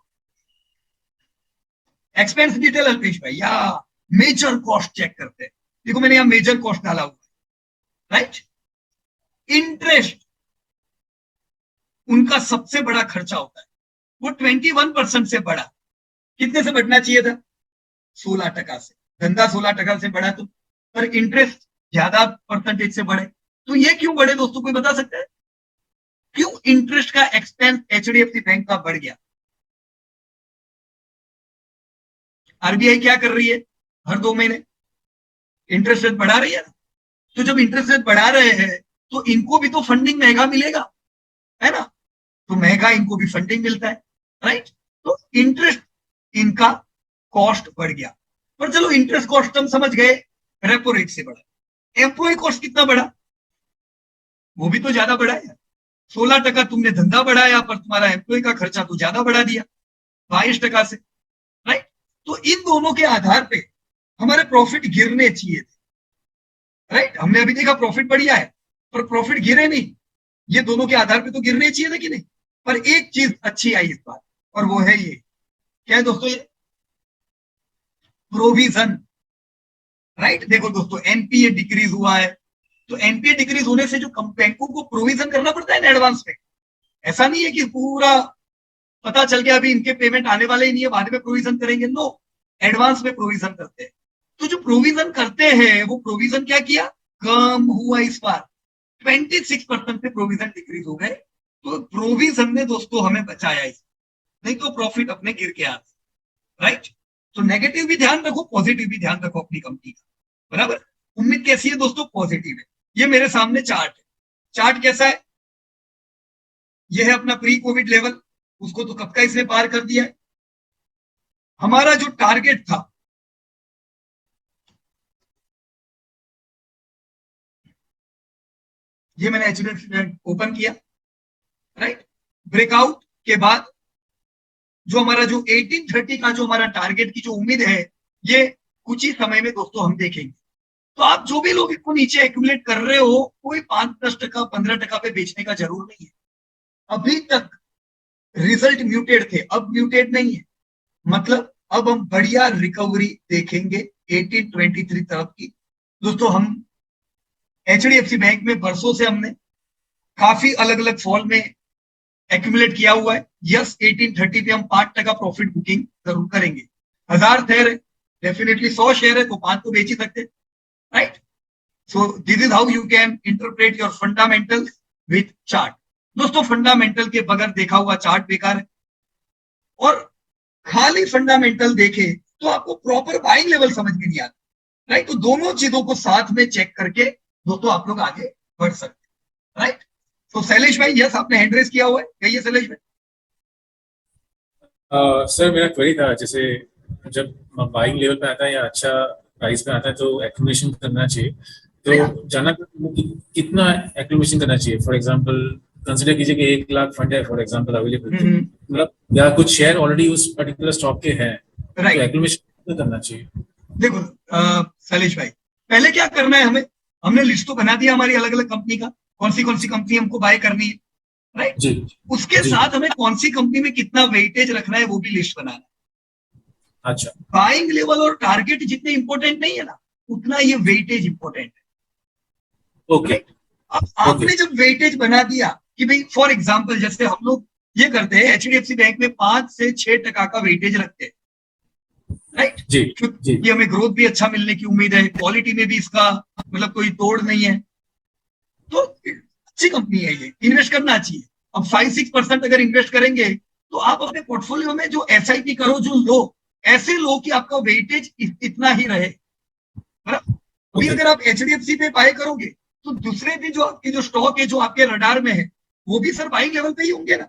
एक्सपेंस डिटेल अल्पेश भाई, या मेजर कॉस्ट चेक करते हैं। देखो मैंने यहां मेजर कॉस्ट डाला हुआ है, राइट। इंटरेस्ट उनका सबसे बड़ा खर्चा होता है, वो 21% से बढ़ा। कितने से बढ़ना चाहिए था? 16% से। धंधा 16% से बढ़ा तो, पर इंटरेस्ट ज्यादा परसेंटेज से बढ़े, तो ये क्यों बढ़े दोस्तों, कोई बता सकता है क्यों इंटरेस्ट का एक्सपेंस एचडीएफसी बैंक का बढ़ गया? आरबीआई क्या कर रही है, हर 2 महीने इंटरेस्ट रेट बढ़ा रही है ना। तो जब इंटरेस्ट रेट बढ़ा रहे हैं तो इनको भी तो फंडिंग महंगा मिलेगा, है ना। तो महंगा इनको भी फंडिंग मिलता है, राइट। तो इंटरेस्ट इनका कॉस्ट बढ़ गया। पर चलो इंटरेस्ट कॉस्ट हम समझ गए, रेपो रेट से बढ़ा। एम्प्लॉय कॉस्ट कितना बढ़ा? वो भी तो ज्यादा बढ़ा है। 16% तुमने धंधा बढ़ाया, पर तुम्हारा एम्प्लॉय का खर्चा तो ज्यादा बढ़ा दिया 22% से, राइट। तो इन दोनों के आधार पे हमारे प्रॉफिट गिरने चाहिए थे, राइट। हमने अभी देखा प्रॉफिट बढ़िया है, पर प्रॉफिट गिरे नहीं। ये दोनों के आधार पे तो गिरने चाहिए थे कि नहीं? पर एक चीज अच्छी आई इस बार, और वो है ये, क्या है दोस्तों? ये प्रोविजन, राइट। देखो दोस्तों, एनपीए डिक्रीज हुआ है, तो एनपीए डिक्रीज होने से जो बैंकों को प्रोविजन करना पड़ता है ना एडवांस में, ऐसा नहीं है कि पूरा पता चल गया अभी इनके पेमेंट आने वाले ही नहीं है, बाद में प्रोविजन करेंगे। नो, एडवांस में प्रोविजन करते हैं। तो जो प्रोविजन करते हैं वो प्रोविजन क्या किया, कम हुआ इस बार। 26% पे प्रोविजन डिक्रीज हो गए। तो प्रोविजन ने दोस्तों हमें बचाया इस, नहीं तो प्रॉफिट अपने गिर के आते, राइट। तो नेगेटिव भी ध्यान रखो, पॉजिटिव भी ध्यान रखो अपनी कंपनी का, बराबर। उम्मीद कैसी है दोस्तों? पॉजिटिव है। ये मेरे सामने चार्ट है। चार्ट कैसा है? ये है अपना प्री कोविड लेवल, उसको तो कब का इसने पार कर दिया है। हमारा जो टारगेट था, ये मैंने एचडीएफसी बैंक ओपन किया, राइट। ब्रेकआउट के बाद जो हमारा जो 1830 का जो हमारा टारगेट की जो उम्मीद है, ये कुछ ही समय में दोस्तों हम देखेंगे। तो आप जो भी लोग इसको नीचे एक्यूमुलेट कर रहे हो, कोई 5-10%, 15% पे बेचने का जरूर नहीं है। अभी तक रिजल्ट म्यूटेड थे, अब म्यूटेड नहीं है। मतलब अब हम बढ़िया रिकवरी देखेंगे 1823 तरफ की। दोस्तों हम एचडीएफसी बैंक में बरसों से हमने काफी अलग अलग फॉल में एक्यूमुलेट किया हुआ है। यस, 1830 पे हम 5% प्रॉफिट बुकिंग जरूर करेंगे। 1000 शेयर है, डेफिनेटली 100 शेयर है तो 5 तो बेच ही सकते, right. So this is how you can interpret your fundamentals with chart. दोस्तों फंडामेंटल के बगैर देखा हुआ चार्ट बेकार है, और खाली फंडामेंटल देखे तो आपको प्रॉपर बाइंग लेवल समझ में नहीं आता, राइट। तो दोनों चीजों को साथ में चेक करके दोस्तों आप लोग आगे बढ़ सकते, राइट। तो शैलेश भाई, यस आपने हैंड रेस किया हुआ है, कहिए शैलेश भाई। सर मेरा क्वेरी था, जैसे जब बाइंग लेवल पे आता है या अच्छा प्राइस पे आता है तो एक्यूमुलेशन करना चाहिए, तो जाना कितना एक्यूमुलेशन करना चाहिए? फॉर एग्जांपल कंसीडर कीजिए कि 1 लाख फंड है फॉर एग्जांपल अवेलेबल, मतलब या कुछ शेयर ऑलरेडी उस पर्टिकुलर स्टॉक के हैं, तो एक्यूमुलेशन कितना करना चाहिए? देखो शैलेश भाई, पहले क्या करना है, हमने लिस्ट तो बना दिया हमारी अलग अलग कंपनी का, कौन सी कंपनी हमको बाय करनी है, राइट। जी, उसके जी, साथ हमें कौन सी कंपनी में कितना वेटेज रखना है वो भी लिस्ट बनाना है। अच्छा, बाइंग लेवल और टारगेट जितने इंपॉर्टेंट नहीं है ना, उतना ये वेटेज इंपॉर्टेंट है। ओके। अब आपने जब वेटेज बना दिया कि भाई फॉर एग्जांपल जैसे हम लोग ये करते हैं, एचडीएफसी बैंक में 5 से 6% का वेटेज रखते हैं, राइट। जी, जी, ये हमें ग्रोथ भी अच्छा मिलने की उम्मीद है, क्वालिटी में भी इसका मतलब कोई तोड़ नहीं है, तो अच्छी कंपनी है ये, इन्वेस्ट करना चाहिए। अब 5-6% अगर इन्वेस्ट करेंगे तो आप अपने पोर्टफोलियो में जो SIP करो जो लो, ऐसे लो कि आपका वेटेज इतना ही रहे। अभी अगर आप HDFC पे बाय करोगे तो दूसरे भी जो आपके जो स्टॉक है जो आपके रडार में है वो भी सर बाइंग लेवल पे ही होंगे ना।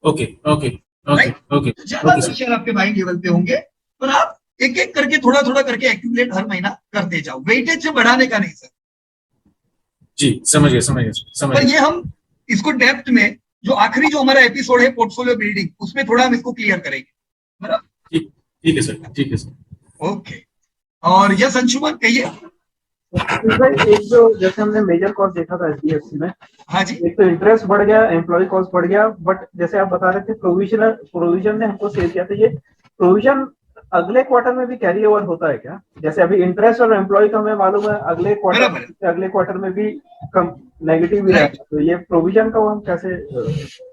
ओके ओके ओके ओके ज्यादातर शेयर आपके बाइंग लेवल पे होंगे, पर आप एक एक करके थोड़ा थोड़ा करके एक्यूमुलेट हर महीना करते जाओ, वेटेज से बढ़ाने का नहीं सर। जी समझ गया पर ये हम इसको डेप्थ में जो आखिरी जो हमारा एपिसोड है पोर्टफोलियो बिल्डिंग, उसमें थोड़ा हम इसको क्लियर करेंगे, बराबर। ठीक है सर। ओके, और यस अंशुमन कहिए। भाई एक जो जैसे हमने मेजर कॉस्ट देखा था HDFC में, हाँ जी, एक तो इंटरेस्ट बढ़ गया, एम्प्लॉय कॉस्ट बढ़ गया, बट जैसे आप बता रहे थे प्रोविजन ने हमको सेव किया था, ये प्रोविजन अगले क्वार्टर में भी कैरी ओवर होता है क्या? जैसे अभी इंटरेस्ट और एम्प्लॉय का हमें मालूम है, अगले क्वार्टर में भी कम नेगेटिव भी रहेगा, तो ये प्रोविजन का हम कैसे?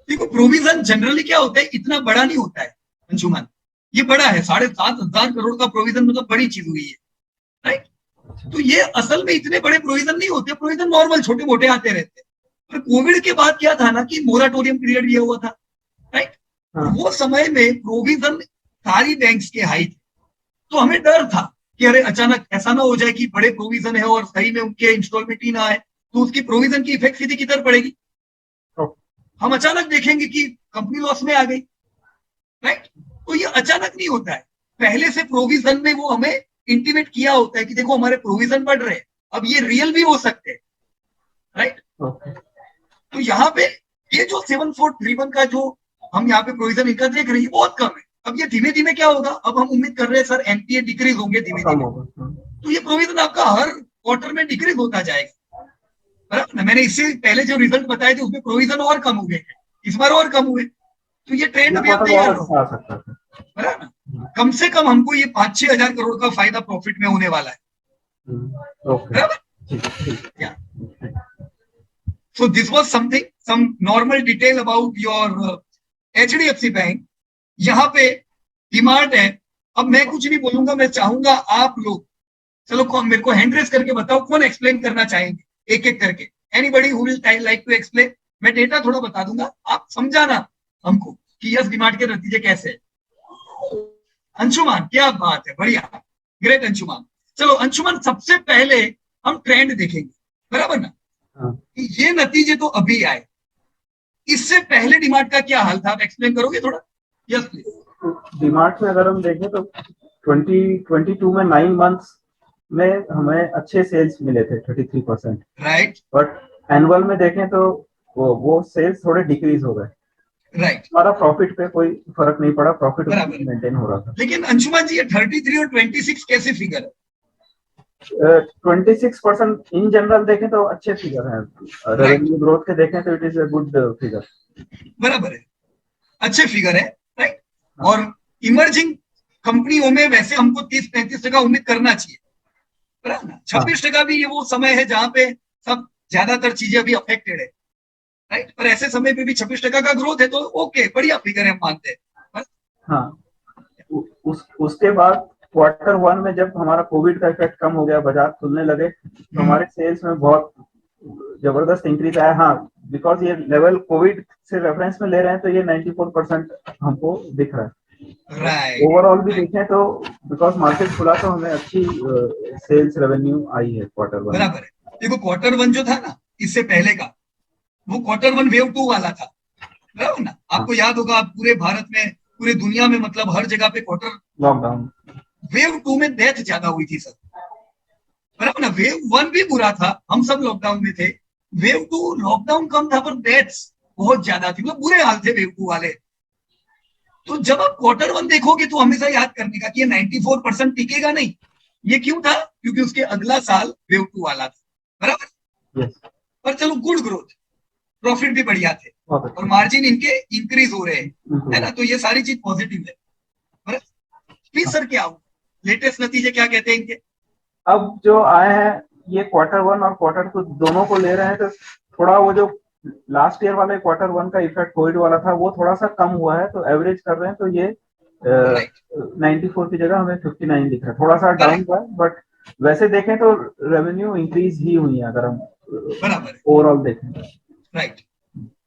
देखो प्रोविजन जनरली क्या होता है, इतना बड़ा नहीं होता है अंशुमन, ये बड़ा है 7,500 करोड़ का प्रोविजन, मतलब बड़ी चीज हुई है, राइट। तो ये असल में इतने बड़े प्रोविजन नहीं होते, प्रोविजन नॉर्मल छोटे मोटे आते रहते हैं। पर कोविड के बाद क्या था ना कि मोराटोरियम पीरियड लिया हुआ था, राइट। वो समय में प्रोविजन सारी बैंक्स के हाई थे, तो हमें डर था कि अरे अचानक ऐसा ना हो जाए कि बड़े प्रोविजन है और सही में उनके इंस्टॉलमेंट ही ना आए, तो उसकी प्रोविजन की इफेक्ट सीधी किधर पड़ेगी, हम अचानक देखेंगे कि कंपनी लॉस में आ गई, राइट। तो ये अचानक नहीं होता है, पहले से प्रोविजन में वो हमें इंटीमेट किया होता है कि देखो हमारे प्रोविजन बढ़ रहे हैं, अब ये रियल भी हो सकते हैं, राइट। तो यहाँ पे ये जो 7431 का जो हम यहाँ पे प्रोविजन इनका देख रहे हैं बहुत कम है। अब ये धीमे धीमे क्या होगा, अब हम उम्मीद कर रहे हैं सर NPA डिक्रीज होंगे धीमे धीमे, तो ये प्रोविजन आपका हर क्वार्टर में डिक्रीज होता जाएगा, बराबर ना। मैंने इससे पहले जो रिजल्ट बताए थे उसमें प्रोविजन और कम हो गए, इस बार और कम हुए, तो ये ट्रेंड भी हम तैयार हो, बराबर ना। कम से कम हमको ये 5-6 हजार करोड़ का फायदा प्रॉफिट में होने वाला है, बराबर। So this was something, some normal detail about your HDFC bank. यहाँ पे डिमांड है, अब मैं कुछ नहीं बोलूंगा, मैं चाहूंगा आप लोग चलो कौन मेरे को हैंड रेस करके बताओ, कौन एक्सप्लेन करना चाहेंगे एक एक करके। Anybody who will like to explain, मैं डेटा थोड़ा बता दूंगा, आप समझाना हमको कि यस डिमांड के नतीजे कैसे है। अंशुमान क्या बात है, बढ़िया, ग्रेट अंशुमान। चलो अंशुमान सबसे पहले हम ट्रेंड देखेंगे, बराबर ना। ये नतीजे तो अभी आए, इससे पहले डिमांड का क्या हाल था, आप एक्सप्लेन करोगे थोड़ा? Yes please. डिमांड में अगर हम देखें तो 2022 में 9 मंथ्स में हमें अच्छे सेल्स मिले थे 33%, राइट। बट एनुअल में देखें तो वो सेल्स थोड़े डिक्रीज हो गए, राइट। हमारा प्रॉफिट पे कोई फर्क नहीं पड़ा, प्रॉफिट मेंटेन हो रहा था। लेकिन अंशुमान जी ये 33 और 26 कैसे फिगर है? 26% इन जनरल देखें तो अच्छे फिगर है, रेवेन्यू ग्रोथ के देखें तो it is a good figure, बराबर है, अच्छे फिगर है, राइट। और इमर्जिंग कंपनियों में वैसे हमको 30-35% उम्मीद करना चाहिए, बराबर ना। 26% भी ये वो समय है जहां पे सब ज्यादातर चीजें अभी अफेक्टेड है, राइट। पर ऐसे समय पे भी 26% का ग्रोथ है, तो ओके, बढ़िया फिगर है, हम मानते हैं। हाँ, उसके बाद Q1 में जब हमारा कोविड का इफेक्ट कम हो गया, बाजार खुलने लगे, तो हमारे सेल्स में बहुत जबरदस्त इंक्रीज आया। हाँ, बिकॉज ये लेवल कोविड से रेफरेंस में ले रहे हैं तो ये 94% हमको दिख रहा है। ओवरऑल भी देखें तो बिकॉज मार्केट खुला तो हमें अच्छी सेल्स रेवेन्यू आई है Q1। बराबर है। देखो Q1 जो था ना इससे पहले का, वो Q1 वेव 2 वाला था, बराबर ना। आपको याद होगा पूरे भारत में, पूरे दुनिया में, मतलब हर जगह पे क्वार्टर लॉकडाउन, वेव 2 में डेथ ज्यादा हुई थी सर, बराबर ना। वेव 1 भी बुरा था, हम सब लॉकडाउन में थे। वेव 2 लॉकडाउन कम था पर डेथ्स बहुत ज्यादा थी, मतलब बुरे हाल थे वेव 2 वाले। तो जब आप Q1 देखोगे तो हमेशा याद करने का कि ये 94% टिकेगा नहीं। ये क्यों था? क्योंकि उसके अगला साल वेव 2 वाला था, बराबर। पर चलो गुड ग्रोथ, प्रॉफिट भी बढ़िया थे और मार्जिन इनके इंक्रीज हो रहे हैं, है ना। तो ये सारी चीज पॉजिटिव है। प्लीज सर क्या हो लेटेस्ट नतीजे क्या कहते हैं इनके? अब जो आए हैं ये Q1 और Q2 दोनों को ले रहे हैं, तो थोड़ा वो जो लास्ट ईयर वाले Q1 का इफेक्ट कोविड वाला था वो थोड़ा सा कम हुआ है, तो एवरेज कर रहे हैं तो ये 94 की जगह हमें 59 दिख रहा है, थोड़ा सा डाउन हुआ है, बट वैसे देखें तो रेवेन्यू इंक्रीज ही हुई है अगर हम बराबर ओवरऑल देखें। राइट।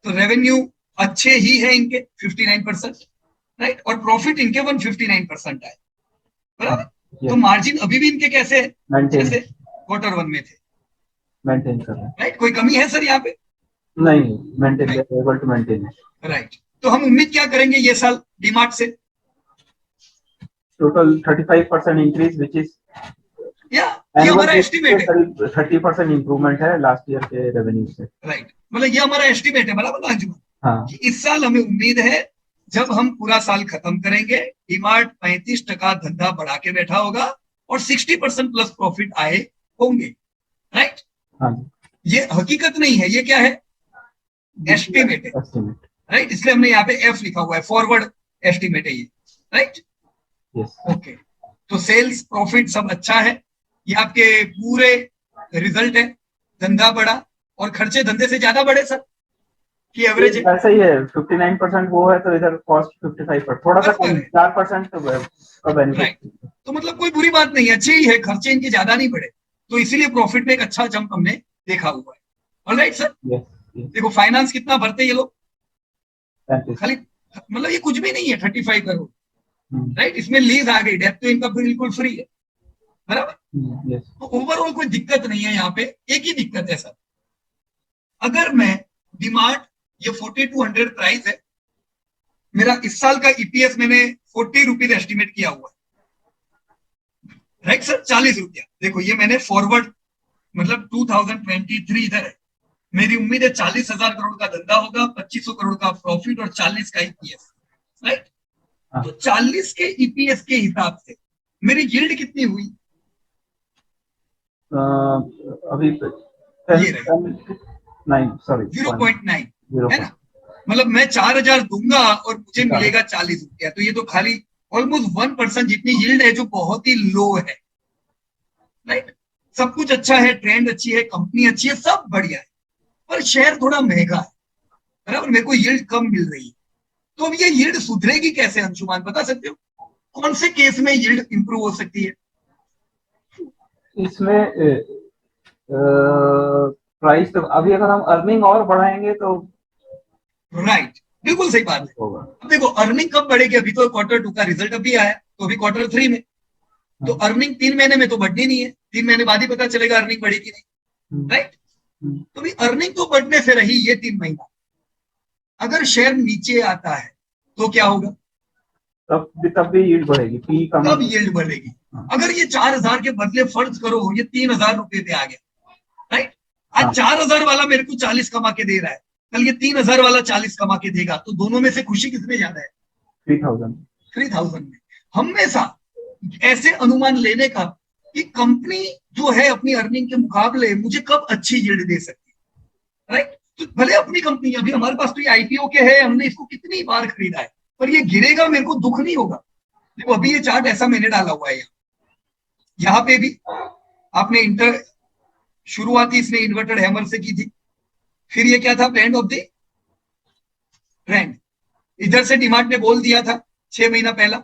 तो रेवेन्यू अच्छे ही है इनके 59%, राइट, और प्रॉफिट इनके 159% आए, बराबर। yes, तो मार्जिन अभी भी इनके कैसे है, मेंटेन जैसे Q1 में थे, मेंटेन कर रहे हैं, राइट। कोई कमी है सर यहाँ पे, नहीं maintain, able to maintain, right. तो हम उम्मीद क्या करेंगे ये साल डीमार्ट से, टोटल 35% इंक्रीज विच इज या ये हमारा एस्टिमेट है, 30% इंप्रूवमेंट है लास्ट ईयर के रेवेन्यू से, राइट। मतलब ये हमारा एस्टिमेट है, बराबर ना अंजुमन, हाँ कि इस साल हमें उम्मीद है जब हम पूरा साल खत्म करेंगे डीमार्ट 35% धंधा बढ़ा के बैठा होगा और 60% प्लस प्रॉफिट आए होंगे, राइट। हाँ ये हकीकत नहीं है, ये क्या है, एस्टिमेट है, एस्टिमेट, राइट। इसलिए हमने यहाँ पे एफ लिखा हुआ है, फॉरवर्ड एस्टिमेट है ये, राइट। यस, ओके, तो सेल्स प्रॉफिट सब अच्छा है, ये आपके पूरे रिजल्ट है, धंधा बढ़ा और खर्चे धंधे से ज्यादा बढ़े सर, कि एवरेज है, ऐसा ही है, 59% वो है तो इधर कॉस्ट 55%, थोड़ा सा बराबर कम, है। 4% का बेनिफिट, राइट, तो मतलब कोई बुरी बात नहीं है, अच्छे ही है, खर्चे इनके ज्यादा नहीं बढ़े, तो इसीलिए प्रॉफिट में एक अच्छा जंप हमने देखा हुआ है, ऑलराइट सर। यस, देखो फाइनेंस कितना भरते हैं ये लोग, 35, खाली, मतलब ये कुछ भी नहीं है, 35 करोड़, राइट। इसमें लीज आ गई, डेट तो इनका बिल्कुल फ्री है, बराबर। यस, तो ओवरऑल कोई दिक्कत नहीं है यहाँ पे, एक ही दिक्कत है सर, अगर मैं डिमार्ट, ये 4200 प्राइस है, मेरा इस साल का ईपीएस मैंने 40 रुपीज एस्टिमेट किया हुआ है, राइट सर, 40 रुपया। देखो ये मैंने फॉरवर्ड, मतलब 2023 इधर है, मेरी उम्मीद है 40,000 करोड़ का धंधा होगा, 2500 करोड़ का प्रॉफिट और 40 का ईपीएस, राइट। तो 40 के ईपीएस के हिसाब से मेरी यील्ड कितनी हुई, अभी ये रही 9, सॉरी 0.9, है ना। मतलब मैं 4,000 दूंगा और मुझे मिलेगा 40 रुपया, तो ये तो खाली ऑलमोस्ट 1% जितनी यील्ड है, जो बहुत ही लो है, राइट। सब कुछ अच्छा है, ट्रेंड अच्छी है, कंपनी अच्छी है, सब बढ़िया है, पर शेयर थोड़ा महंगा है, बराबर। मेरे को यील्ड कम मिल रही है, तो अब ये यील्ड सुधरेगी कैसे, अंशुमान बता सकते हो, कौन से केस में यील्ड इंप्रूव हो सकती है? इसमें प्राइस तो अभी अगर हम अर्निंग और बढ़ाएंगे तो राइट, बिल्कुल सही बात है। होगा, अब देखो अर्निंग कब बढ़ेगी, अभी तो Q2 का रिजल्ट अभी आया, तो अभी Q3 में, तो अर्निंग 3 महीने में तो बढ़नी नहीं है, 3 महीने बाद ही पता चलेगा अर्निंग बढ़ेगी नहीं, राइट। तो भी अर्निंग तो बढ़ने से रही ये 3 महीना, अगर शेयर नीचे आता है तो क्या होगा, तब भी यील्ड बढ़ेगी, पी कम, तब यील्ड बढ़ेगी। अगर ये 4,000 के बदले फर्ज करो ये 3,000 रुपए पे आ गया, राइट। आज 4,000 वाला मेरे को 40 कमा के दे रहा है, कल ये 3,000 वाला 40 कमा के देगा, तो दोनों में से खुशी किसमें ज्यादा है, 3,000 में। हमेशा ऐसे अनुमान लेने का कि कंपनी जो है अपनी अर्निंग के मुकाबले मुझे कब अच्छी यील्ड दे सकती है, राइट। तो भले अपनी कंपनी, अभी हमारे पास तो ये आईपीओ के है, हमने इसको कितनी बार खरीदा है, पर ये गिरेगा मेरे को दुख नहीं होगा। देखो अभी ये चार्ट ऐसा मैंने डाला हुआ है, यहाँ पे भी आपने शुरुआती इसने इन्वर्टेड हैमर से की थी, फिर ये क्या था, एंड ऑफ द ट्रेंड। इधर से डिमांड ने बोल दिया था 6 महीना पहला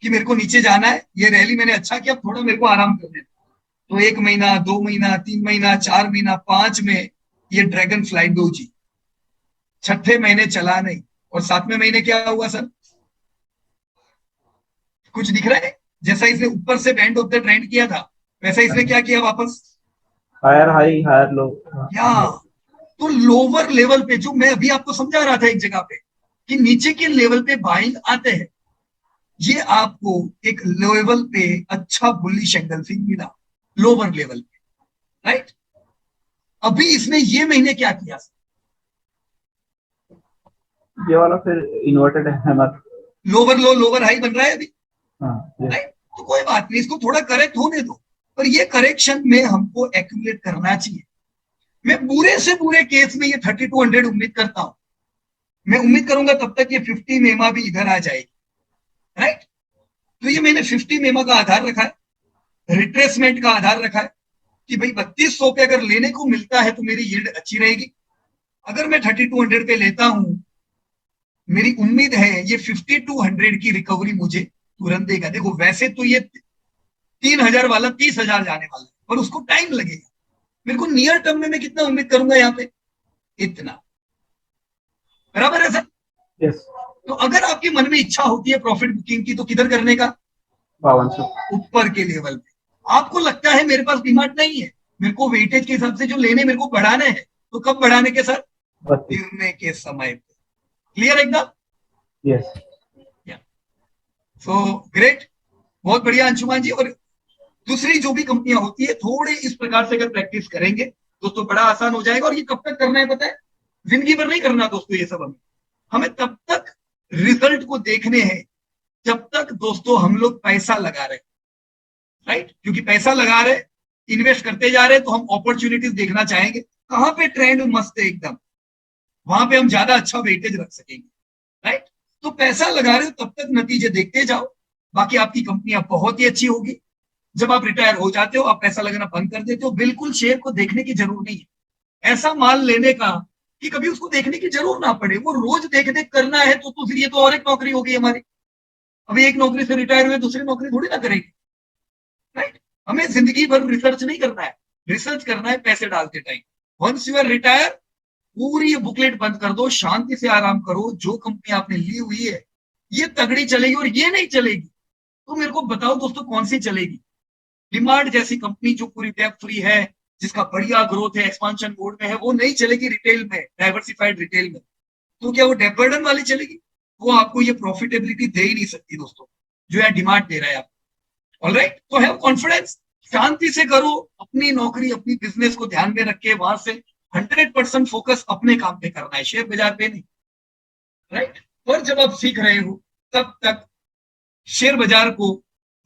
कि मेरे को नीचे जाना है, ये रैली मैंने अच्छा किया, थोड़ा मेरे को आराम करने, तो 1 महीना 2 महीना 3 महीना 4 महीना 5 में ये ड्रैगन फ्लाई डोजी, 6ठे महीने चला नहीं, और 7वें महीने क्या हुआ सर, कुछ दिख रहा है, जैसा इसने ऊपर से एंड ऑफ द ट्रेंड किया था वैसा इसने क्या किया, वापस हायर हाई हायर लो, या तो लोअर लेवल पे, जो मैं अभी आपको समझा रहा था एक जगह पे कि नीचे के लेवल पे बाइंग आते हैं, ये आपको एक लेवल पे अच्छा बुलिश एंगल्फिंग मिला लोअर लेवल पे, राइट। अभी इसने ये महीने क्या किया, ये वाला फिर इन्वर्टेड हैमर, लोअर लो लोअर हाई बन रहा है अभी, हाँ, राइट। तो कोई बात नहीं, इसको थोड़ा करेक्ट होने दो, पर ये करेक्शन में हमको एक्यूमुलेट करना चाहिए। मैं बुरे से बुरे केस में ये 3200 उम्मीद करता हूं, मैं उम्मीद करूंगा तब तक ये 50 मेमा भी इधर आ जाएगी, राइट। तो ये मैंने 50 मेमा का आधार रखा है, रिट्रेसमेंट का आधार रखा है कि भाई 3200 पे अगर लेने को मिलता है तो मेरी यील्ड अच्छी रहेगी। अगर मैं 3200 पे लेता हूं, मेरी उम्मीद है ये 5200 की रिकवरी मुझे तुरंत देगा। देखो वैसे तो ये 3,000 वाला 30,000 जाने वाला है, पर उसको टाइम लगेगा। मेरे को नियर टर्म में मैं कितना उम्मीद करूंगा यहाँ पे, इतना, बराबर है सर? यस, तो अगर आपके मन में इच्छा होती है प्रॉफिट बुकिंग की, तो किधर करने का? 52 सर। ऊपर के लेवल पे। आपको लगता है मेरे पास डिमांड नहीं है, मेरे को वेटेज के हिसाब से जो लेने मेरे को बढ़ाने हैं, तो कब बढ़ाने के सर? 32, गिरने के समय पे। क्लियर एकदम? यस। सो ग्रेट, बहुत बढ़िया अंशुमान जी। और दूसरी जो भी कंपनियां होती है, थोड़े इस प्रकार से अगर प्रैक्टिस करेंगे दोस्तों, बड़ा आसान हो जाएगा। और ये कब तक करना है पता है? जिंदगी भर नहीं करना दोस्तों ये सब। हमें तब तक रिजल्ट को देखने हैं जब तक दोस्तों हम लोग पैसा लगा रहे, राइट? क्योंकि पैसा लगा रहे, इन्वेस्ट करते जा रहे, तो हम अपॉर्चुनिटीज देखना चाहेंगे कहां पे ट्रेंड मस्त है एकदम, वहां पे हम ज्यादा अच्छा वेटेज रख सकेंगे, राइट? तो पैसा लगा रहे हो तब तक नतीजे देखते जाओ, बाकी आपकी कंपनियां बहुत ही अच्छी होगी। जब आप रिटायर हो जाते हो, आप पैसा लगाना बंद कर देते हो, बिल्कुल शेयर को देखने की जरूरत नहीं है। ऐसा माल लेने का कि कभी उसको देखने की जरूरत ना पड़े, वो रोज देख देख करना है, तो फिर ये तो और एक नौकरी होगी हमारी। अभी एक नौकरी से रिटायर हुए, दूसरी नौकरी थोड़ी ना करेंगे, राइट? हमें जिंदगी भर रिसर्च नहीं करना है, रिसर्च करना है पैसे डालते time. Once you are retire, पूरी ये बुकलेट बंद कर दो, शांति से आराम करो। जो कंपनी आपने ली हुई है ये तगड़ी चलेगी और ये नहीं चलेगी, तो मेरे को बताओ दोस्तों कौन सी चलेगी? डिमांड जैसी कंपनी जो पूरी डेब्ट फ्री है, जिसका बढ़िया ग्रोथ है, एक्सपांशन मोड में है, वो नहीं चलेगी रिटेल में, डाइवर्सिफाइड रिटेल में। तो क्या वो डेब्ट बर्डन वाली चलेगी? वो आपको ये प्रॉफिटेबिलिटी दे ही नहीं सकती दोस्तों, जो है डिमांड दे रहा है आपको। ऑलराइट, तो हैव कॉन्फिडेंस, शांति से करो अपनी नौकरी, अपनी बिजनेस को ध्यान में रख के वहां से 100% फोकस अपने काम पे करना है, शेयर बाजार पे नहीं, राइट? और जब आप सीख रहे हो तब तक शेयर बाजार को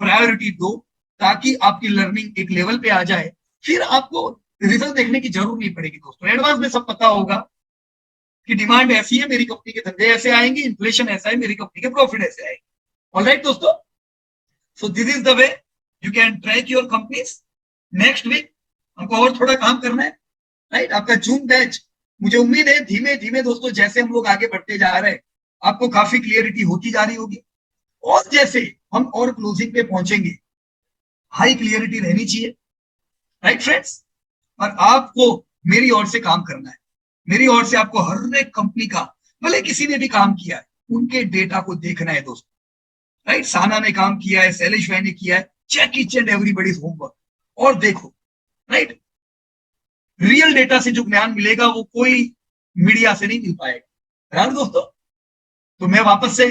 प्रायोरिटी दो, ताकि आपकी लर्निंग एक लेवल पे आ जाए, फिर आपको रिजल्ट देखने की जरूरत नहीं पड़ेगी दोस्तों। एडवांस में सब पता होगा कि डिमांड ऐसी है, मेरी कंपनी के धंधे ऐसे आएंगे, इन्फ्लेशन ऐसा है, मेरी कंपनी के प्रॉफिट ऐसे आएंगे। ऑलराइट दोस्तों, so this is the way you can track your companies. Next week हमको और थोड़ा काम करना है, राइट? आपका जून बैच, मुझे उम्मीद है धीमे धीमे दोस्तों जैसे हम लोग आगे बढ़ते जा रहे हैं, आपको काफी क्लियरिटी होती जा रही होगी। और जैसे हम और क्लोजिंग पे पहुंचेंगे, हाई क्लियरिटी रहनी चाहिए, राइट फ्रेंड्स? और आपको मेरी ओर से काम करना है, मेरी ओर से आपको हर एक कंपनी का, भले किसी ने भी काम किया है, उनके डेटा को देखना है दोस्तों, राइट? साना ने काम किया है, शैलेश भाई ने किया है, check each and everybody's homework और देखो, राइट? रियल डेटा से जो ज्ञान मिलेगा वो कोई मीडिया से नहीं मिल पाएगा, राइट दोस्तों? तो मैं वापस से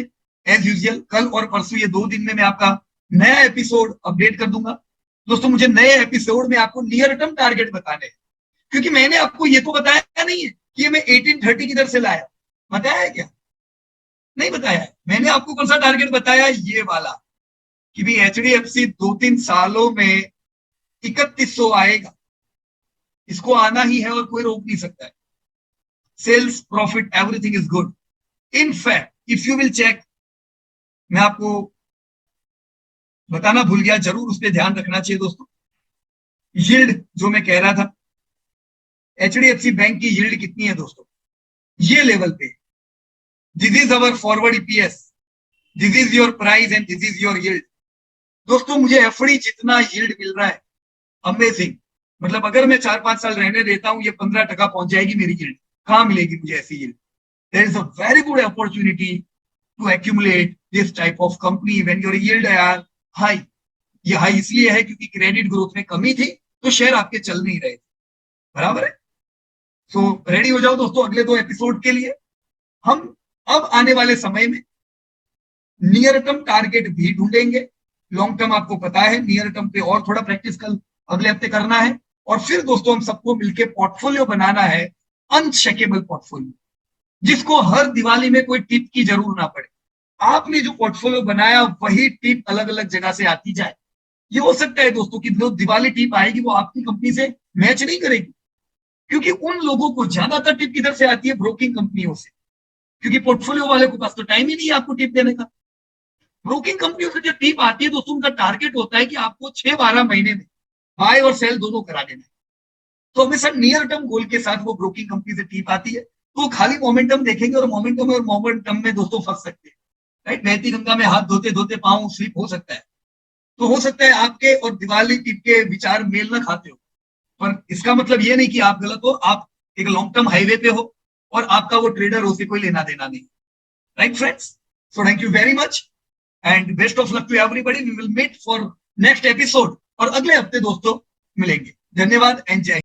एज यूजुअल कल और परसों ये 2 दिन में मैं आपका नया एपिसोड अपडेट कर दूंगा दोस्तों। मुझे नए एपिसोड में आपको नियर टर्म टारगेट बताने हैं, क्योंकि मैंने आपको ये तो बताया नहीं है कि ये मैं 1830 किधर से लाया, बताया है क्या? नहीं बताया है। मैंने आपको कौन सा टारगेट बताया? ये वाला कि भी HDFC 2-3 सालों में 3100 आएगा, इसको आना ही है और कोई रोक नहीं सकता है। Sales, profit, everything is good. In fact if you will check, मैं आपको बताना भूल गया, जरूर उस पर ध्यान रखना चाहिए दोस्तों। यील्ड जो मैं कह रहा था, HDFC बैंक की यील्ड कितनी है दोस्तों? ये लेवल पे, this is our forward EPS, this is your price and this is your yield. दोस्तों मुझे एफडी जितना यील्ड मिल रहा है, अमेजिंग। मतलब अगर मैं 4-5 साल रहने देता हूं, ये 15% पहुंच जाएगी मेरी यील्ड। कहां मिलेगी मुझे ऐसी yield? There is a very good opportunity to accumulate this type of company when your yield are high. ये हाई इसलिए है क्योंकि क्रेडिट ग्रोथ में कमी थी, तो शेयर आपके चल नहीं रहे थे, बराबर है? सो रेडी हो जाओ दोस्तों अगले 2 एपिसोड के लिए। हम अब आने वाले समय में नियर टर्म टारगेट भी ढूंढेंगे, लॉन्ग टर्म आपको पता है, नियर टर्म पे और थोड़ा प्रैक्टिस कल अगले हफ्ते करना है। और फिर दोस्तों हम सबको मिलकर पोर्टफोलियो बनाना है, अनशेकेबल पोर्टफोलियो, जिसको हर दिवाली में कोई टिप की जरूरत ना पड़े। आपने जो पोर्टफोलियो बनाया वही टिप अलग अलग जगह से आती जाए। ये हो सकता है दोस्तों कि जो दिवाली टिप आएगी वो आपकी कंपनी से मैच नहीं करेगी, क्योंकि उन लोगों को ज्यादातर टिप किधर से आती है? ब्रोकिंग कंपनियों से, क्योंकि पोर्टफोलियो वाले के पास तो टाइम ही नहीं है आपको टिप देने का। ब्रोकिंग कंपनियों से जो टिप आती है दोस्तों, उनका टारगेट होता है कि आपको 6-12 महीने में बाय और सेल दोनों करा देना है। तो हमेशा नियर टर्म गोल के साथ वो ब्रोकिंग कंपनी से टिप आती है, तो खाली मोमेंटम देखेंगे और मोमेंटम में दोस्तों फंस सकते हैं, राइट? बहती गंगा में हाथ धोते धोते पांव स्लिप हो सकता है। तो हो सकता है आपके और दिवाली टिप के विचार मेल ना खाते हो, पर इसका मतलब ये नहीं कि आप गलत हो। आप एक लॉन्ग टर्म हाईवे पे हो, और आपका वो ट्रेडर उससे कोई लेना देना नहीं, right friends? So thank you very much and best of luck to everybody. We will meet for next episode और अगले हफ्ते दोस्तों मिलेंगे। धन्यवाद एंड जय